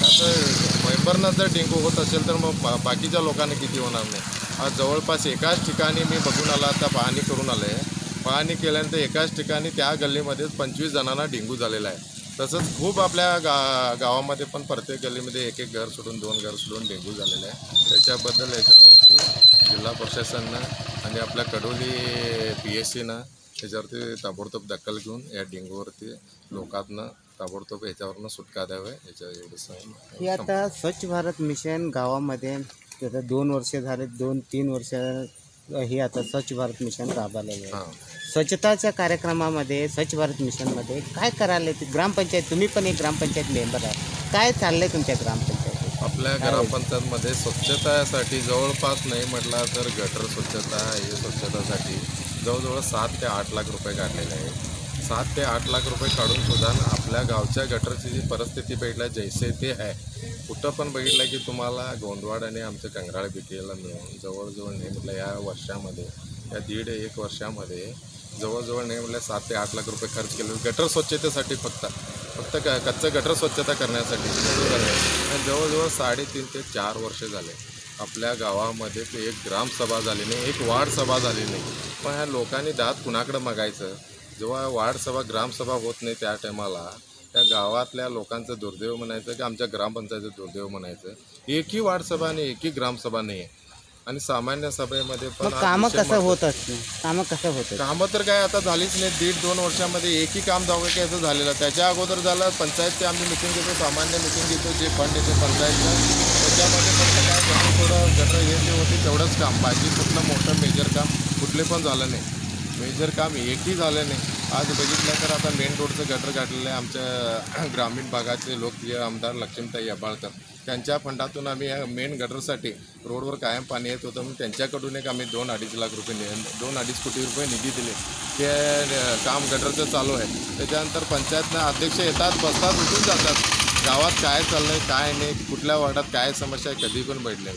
असं मेंबरना जर डेंग्यू होत असेल तर मग बाकीच्या लोकांना किती होणार नाही. आज जवळपास एकाच ठिकाणी मी बघून आला, आता पाहणी करून आलं आहे. पाहणी केल्यानंतर एकाच ठिकाणी त्या गल्लीमध्येच 25 जणांना डेंग्यू झालेला आहे. तसंच खूप आपल्या गावामध्ये पण प्रत्येक गल्लीमध्ये 1-1 घर सोडून 2 घर सोडून डेंग्यू झालेलं आहे. त्याच्याबद्दल याच्यावरती जिल्हा प्रशासनानं आणि आपल्या कडोली PSCनं त्याच्यावरती ताबडतोब दखल घेऊन या डेंग्यूवरती लोकांना ताबडतोब याच्यावरनं सुटका द्यावे याच्या एवढं हे आता स्वच्छ भारत मिशन गावामध्ये 2 वर्ष झाले, 2-3 वर्ष हे आता स्वच्छ भारत मिशन राबवलेलं आहे. स्वच्छताच्या कार्यक्रमामध्ये स्वच्छ भारत मिशनमध्ये काय करायला ग्रामपंचायत, तुम्ही पण एक ग्रामपंचायत मेंबर आहे, काय चाललंय तुमच्या ग्रामपंचायतीत? आपल्या ग्रामपंचायतमध्ये स्वच्छतासाठी जवळपास नाही म्हटला तर गटर स्वच्छता हे स्वच्छतासाठी जवळजवळ 7 ते 8 लाख रुपये काढलेले आहेत. 7 ते 8 लाख रुपये काढून सुद्धा आपल्या गावच्या गटरची जी परिस्थिती बघितल्या जैसे ते आहे. कुठं पण बघितलं की तुम्हाला गोंदवाड आणि आमच्या कंगराळे बिकेला मिळून जवळजवळ नाही म्हटलं या वर्षामध्ये या 1.5-1 वर्षामध्ये जवळजवळ नाही म्हटलं 7 ते 8 लाख रुपये खर्च केले गटर स्वच्छतेसाठी. फक्त कच्चं गटर स्वच्छता करण्यासाठी जवळजवळ 3.5 ते 4 वर्ष झाले आपल्या गावामध्ये ते एक ग्रामसभा झाली नाही, एक वार्ड सभा झाली नाही. पण ह्या लोकांनी दात कुणाकडं मागायचं. जेव्हा वार्ड सभा ग्रामसभा होत नाही त्या टायमाला त्या गावातल्या लोकांचं दुर्दैव म्हणायचं की आमच्या ग्रामपंचायतीचं दुर्दैव म्हणायचं. एकही वार्ड सभा नाही, एकही ग्रामसभा नाही आहे. आणि सामान्य सभेमध्ये पण कामं कसं होत असते? कामं तर काय आता झालीच नाही. 1.5-2 वर्षामध्ये एकही काम असं झालेलं. त्याच्या अगोदर झालं पंचायतची आम्ही मिटिंग घेतो, सामान्य मिटिंग घेतो, जे फंड येते पंचायतचं त्याच्यामध्ये फक्त काय थोडं गटर हे जे होते तेवढंच काम. बाकी कुठलं मोठं मेजर काम कुठले पण झालं नाही. मेजर काम एकही झालं नाही. आज बघितलं तर आता मेन रोडचं गटर काढलेलं आहे. आमच्या ग्रामीण भागाचे लोकप्रिय आमदार लक्ष्मीताई अबाळकर त्यांच्या फंडातून आम्ही या मेन गटरसाठी रोडवर कायम पाणी येत होतं. म्हणून त्यांच्याकडून एक आम्ही 2-2.5 लाख रुपये 2-2.5 कोटी रुपये निधी दिले. ते काम गटरचं चालू आहे. त्याच्यानंतर पंचायतनं अध्यक्ष येतात, बसतात, उठून जातात. गावात काय चाललंय काय नाही, कुठल्या वार्डात काय समस्या आहे कधी पण बैठले.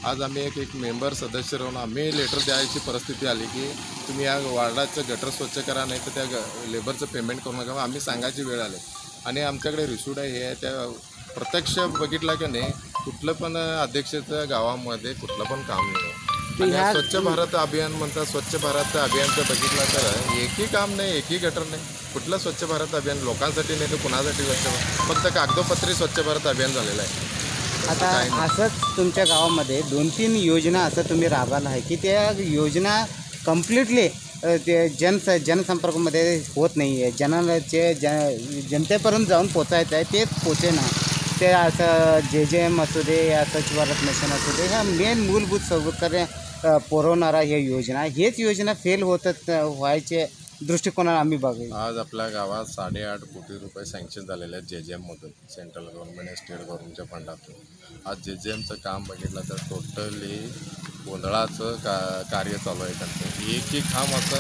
आज आम्ही एक मेंबर सदस्य राहून आम्ही लेटर द्यायची परिस्थिती आली की तुम्ही या वार्डाचं गटर स्वच्छ करा, नाही तर त्या लेबरचं पेमेंट करू नका, आम्ही सांगायची वेळ आली. आणि आमच्याकडे रिसूड आहे हे त्या प्रत्यक्ष बघितला की नाही कुठलं पण अध्यक्षाचं गावामध्ये कुठलं पण काम नाही. आणि स्वच्छ भारत अभियान म्हणतात, स्वच्छ भारत अभियानचं बघितलं तर एकही काम नाही, एकही गटर नाही. कुठलं स्वच्छ भारत अभियान लोकांसाठी नाही तर कुणासाठी फक्त कागदोपत्री स्वच्छ भारत अभियान झालेलं आहे. आता असंच तुमच्या गावामध्ये 2-3 योजना असं तुम्ही राबवला आहे की त्या योजना कम्प्लिटली ते जनसंपर्कामध्ये होत नाही आहे, जनतेपर्यंत जाऊन पोचायचं आहे तेच पोचेना. ते असं JJM असू दे या स्वच्छ भारत मिशन असू दे, ह्या मेन मूलभूत सौकर्य पुरवणारा ह्या योजना, हेच योजना फेल होतच व्हायचे दृष्टिकोनाने आम्ही बघू. आज आपल्या गावात 8.5 कोटी रुपये सँक्शन झालेले आहेत JJMमधून, सेंट्रल गव्हर्नमेंट आणि स्टेट गव्हर्नमेंटच्या फंडातून. आज JJMचं काम बघितलं तर टोटली गोंधळाचं कार्य चालू आहे त्यांचं. एकही काम असं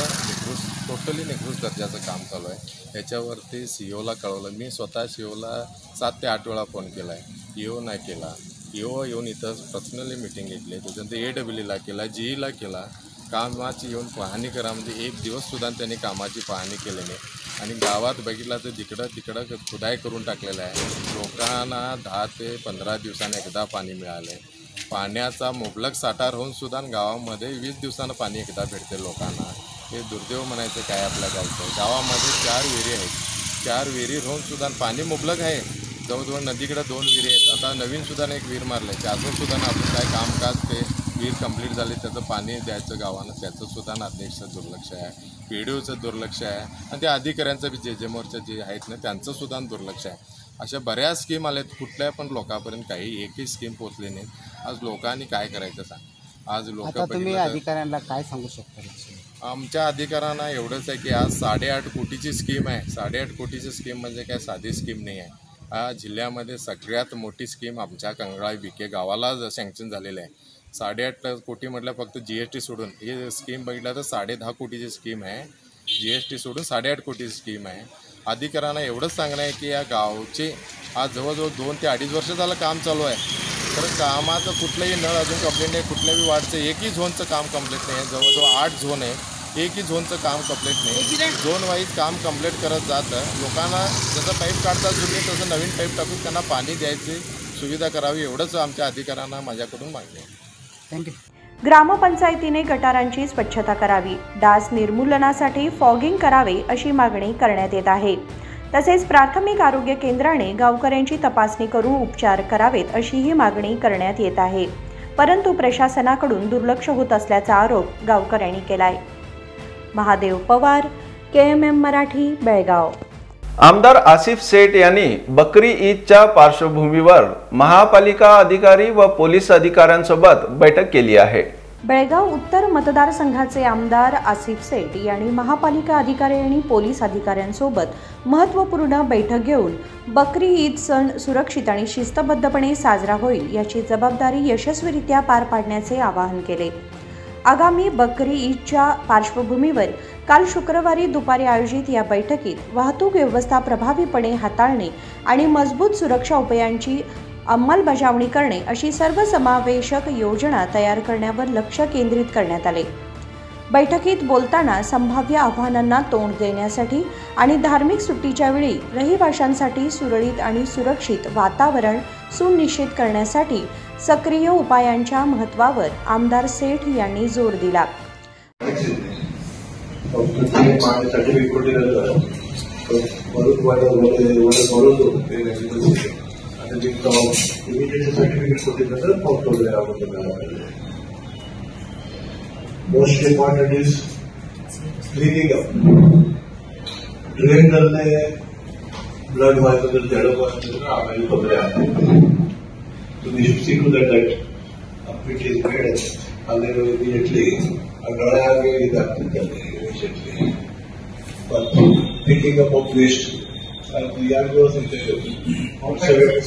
टोटली निकृष्ट दर्जाचं काम चालू आहे. याच्यावरती CEOला कळवलं, मी स्वतः CEOला 7 ते 8 वेळा फोन केला आहे, EO नाही केला. EO येऊन इथं पर्सनली मिटिंग घेतली, त्याच्यानंतर AWLला केला, GEला केला. कामाची येऊन पाहणी करा म्हणजे एक दिवससुद्धा त्यांनी कामाची पाहणी केली नाही. आणि गावात बघितलं तर तिकडं खुदाई करून टाकलेलं आहे. लोकांना 10 ते 15 दिवसांनी एकदा पाणी मिळालं. पाण्याचा मुबलक साठा राहूनसुद्धा गावामध्ये 20 दिवसानं पाणी एकदा भेटते लोकांना. हे दुर्दैव म्हणायचं काय आपल्या गावामध्ये 4 विहिरी आहेत. 4 विहिरी राहूनसुद्धा पाणी मुबलक आहे. जवळजवळ नदीकडे 2 विहिरी आहेत. आता नवीनसुद्धा एक विहीर मारलं आहे. त्यातूनसुद्धा आपण काय कामकाज ते विहीर कंप्लीट झाले त्याचं पाणी द्यायचं गावानं, त्याचंसुद्धा अध्यक्ष दुर्लक्ष आहे, PDOचं दुर्लक्ष आहे आणि त्या अधिकाऱ्यांचं बी JJMवरच्या जे आहेत ना त्यांचंसुद्धा दुर्लक्ष आहे. अशा बऱ्याच स्कीम आल्यात, कुठल्या पण लोकांपर्यंत काही एकही स्कीम पोचली नाही. आज लोकांनी काय करायचं सांग. आज लोक तुम्ही अधिकाऱ्यांना काय सांगू शकता? आमच्या अधिकाऱ्यांना एवढंच आहे की आज 8.5 कोटीची स्कीम आहे. 8.5 कोटीची स्कीम म्हणजे काय साधी स्कीम नाही आहे. हा जिल्ह्यामध्ये सगळ्यात मोठी स्कीम आमच्या कंगराळी BK गावाला सँक्शन झालेलं आहे. 8.5 कोटी म्हटलं फक्त GST सोडून ही स्कीम बघितलं तर 10.5 कोटीची स्कीम आहे. GST सोडून 8.5 कोटीची स्कीम आहे. अधिकाऱ्यांना एवढंच सांगणं आहे की या गावचे आज जवळजवळ 2 ते 2.5 वर्ष झालं काम चालू आहे. तर कामाचं कुठलंही नळ अजून कंप्लीट नाही. कुठल्याही वार्डचं एकही झोनचं काम कंप्लीट नाही आहे. जवळजवळ 8 झोन आहे, एकही झोनचं काम कंप्लीट नाही. झोन वाईज काम कंप्लीट करत जातं. लोकांना जसं पाईप काढतात जुने तसं नवीन पाईप टाकून त्यांना पाणी द्यायची सुविधा करावी एवढंच आमच्या अधिकाऱ्यांना माझ्याकडून मागणी आहे. थँक्यू. ग्रामपंचायतीने गटारांची स्वच्छता करावी, डास निर्मूलनासाठी फॉगिंग करावे अशी मागणी करण्यात येत आहे. तसेच प्राथमिक आरोग्य केंद्राने गावकऱ्यांची तपासणी करून उपचार करावेत अशीही मागणी करण्यात येत आहे. परंतु प्रशासनाकडून दुर्लक्ष होत असल्याचा आरोप गावकऱ्यांनी केलाय. महादेव पवार, KMM मराठी, बेळगाव. आमदार आसिफ सेठ यांनी बकरी ईदच्या पार्श्वभूमीवर महापालिका अधिकारी व पोलीस अधिकाऱ्यांसोबत बैठक केली आहे. बेळगाव उत्तर मतदारसंघाचे आमदार आसिफ सेठ यांनी महापालिका अधिकारी आणि पोलीस अधिकाऱ्यांसोबत महत्त्वपूर्ण बैठक घेऊन बकरी ईद सण सुरक्षित आणि शिस्तबद्धपणे साजरा होईल याची जबाबदारी यशस्वीरित्या पार पाडण्याचे आवाहन केले. आगामी बकरी ईदच्या पार्श्वभूमीवर काल शुक्रवारी दुपारी आयोजित या बैठकीत वाहतूक व्यवस्था प्रभावीपणे हाताळणे आणि मजबूत सुरक्षा उपायांची अंमलबजावणी करणे अशी सर्वसमावेशक योजना तयार करण्यावर लक्ष केंद्रित करण्यात आले. बैठकीत बोलताना संभाव्य आव्हानांना तोंड देण्यासाठी आणि धार्मिक सुट्टीच्या वेळी रहिवाशांसाठी सुरळीत आणि सुरक्षित वातावरण सुनिश्चित करण्यासाठी सक्रिय उपायांच्या महत्त्वावर आमदार सेठ यांनी जोर दिला. Most important is cleaning up. Drain करने blood वाले तो जड़ों को आगे पकड़े आते हैं. So we should see to that it is made and then immediately अगर आगे इधर immediately. But picking up of waste and the young girls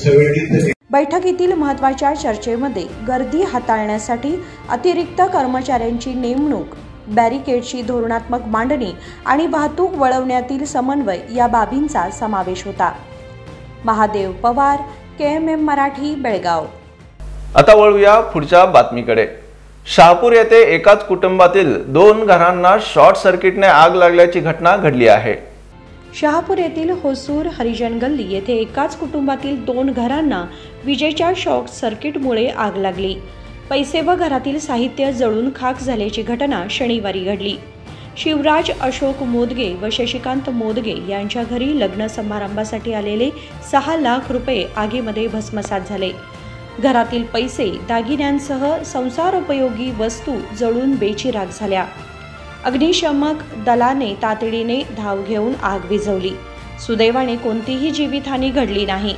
70. बैठकीतील महत्त्वाच्या चर्चेमध्ये गर्दी हाताळण्यासाठी अतिरिक्त कर्मचाऱ्यांची नेमणूक, बॅरिकेडची धोरणात्मक मांडणी आणि वाहतूक वळवण्यातील समन्वय या बाबींचा समावेश होता. महादेव पवार, KMM मराठी, बेळगाव. आता वळूया पुढच्या बातमीकडे. शहापूर येथे एकाच कुटुंबातील 2 घरांना शॉर्ट सर्किटने आग लागल्याची घटना घडली आहे. शहापूर येथील होसूर हरिजन गल्ली येथे एकाच कुटुंबातील 2 घरांना विजेच्या शॉर्ट सर्किटमुळे आग लागली. पैसे व घरातील साहित्य जळून खाक झाल्याची घटना शनिवारी घडली. शिवराज अशोक मोदगे व शशिकांत मोदगे यांच्या घरी लग्न समारंभासाठी आलेले 6 लाख रुपये आगीमध्ये भस्मसात झाले. घरातील पैसे, दागिन्यांसह संसारोपयोगी वस्तू जळून बेचिराख झाल्या. अग्निशमक दलाने तातडीने धाव घेऊन आग विझवली. सुदैवाने कोणतीही जीवितहानी घडली नाही.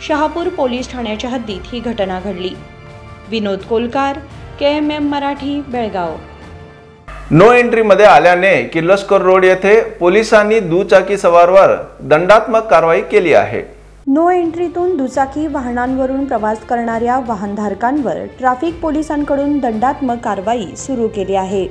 शहापूर पोलीस ठाण्याच्या हद्दीत ही घटना घडली. Vinod Kolkar, KMM Marathi, Belgaum. No entry मध्ये आल्याने किर्लोस्कर रोड येथे पोलिसांनी दुचाकी सवारवर दंडात्मक कारवाई केली आहे. नो एंट्रीतून दुचाकी वाहनांवरून प्रवास करणाऱ्या वाहनधारकांवर ट्रॅफिक पोलिसांकडून दंडात्मक कारवाई सुरू केली आहे.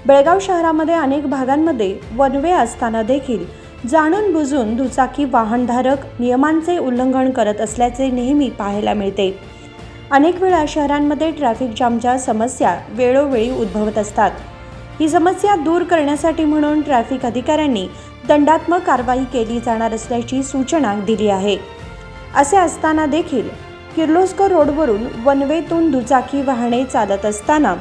बेळगाव शहरामध्ये अनेक भागांमध्ये वन वे असताना देखील जाणून बुजून दुचाकी वाहनधारक नियमांचे उल्लंघन करत असल्याचे नेहमी पाहायला मिळते. अनेक वेळा शहरांमध्ये ट्रॅफिक जामच्या समस्या वेळोवेळी उद्भवत असतात. ही समस्या दूर करण्यासाठी म्हणून ट्रॅफिक अधिकाऱ्यांनी दंडात्मक कारवाई केली जाणार असल्याची सूचना दिली आहे. असे असताना देखील किर्लोस्कर रोडवरून वनवेतून दुचाकी वाहने चालत असताना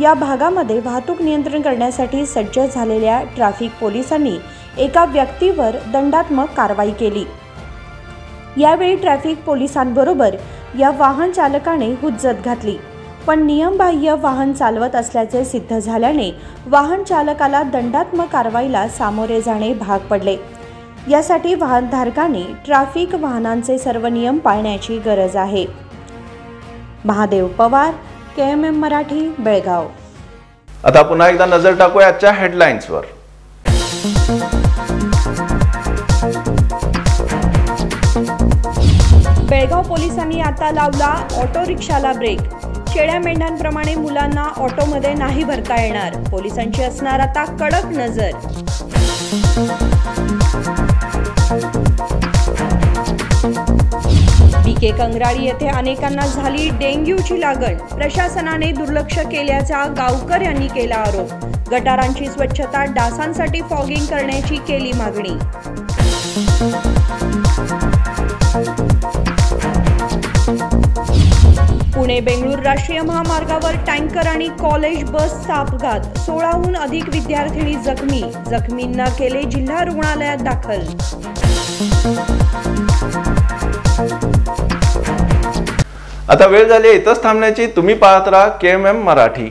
या भागामध्ये वाहतूक नियंत्रण करण्यासाठी सज्ज झालेल्या ट्रॅफिक पोलिसांनी एका व्यक्तीवर दंडात्मक कारवाई केली. यावेळी ट्रॅफिक पोलिसांबरोबर या वाहन चालकाने हुज्जत घातली, पण नियमबाह्य वाहन चालवत असल्याचे सिद्ध झाल्याने वाहन चालकाला दंडात्मक कारवाईला सामोरे जाणे भाग पडले. यासाठी वाहनधारकांनी ट्रॅफिक वाहनांचे सर्व नियम पाळण्याची गरज आहे. महादेव पवार, KMM मराठी, बेळगाव. आता पुन्हा एकदा नजर टाकूया आजच्या हेडलाईन्सवर. बेळगाव पोलिसांनी आता लावला ऑटो रिक्षाला ब्रेक. शेळ्या मेंढ्यांप्रमाणे मुलांना ऑटोमध्ये नाही भरता येणार. पोलिसांची असणार आता कडक नजर. BK कंगराळी येथे अनेकांना झाली डेंग्यूची लागण. प्रशासनाने दुर्लक्ष केल्याचा गावकऱ्यांनी केला आरोप. गटारांची स्वच्छता, डासांसाठी फॉगिंग करण्याची केली मागणी. पुणे बेंगळूर राष्ट्रीय महामार्गावर टँकर आणि कॉलेज बसचा अपघात. 16हून अधिक विद्यार्थिनी जखमी. जखमींना केले जिल्हा रुग्णालयात दाखल. आता वेळ झाली इथंच थांबण्याची. तुम्ही पाहत राहा KMM मराठी.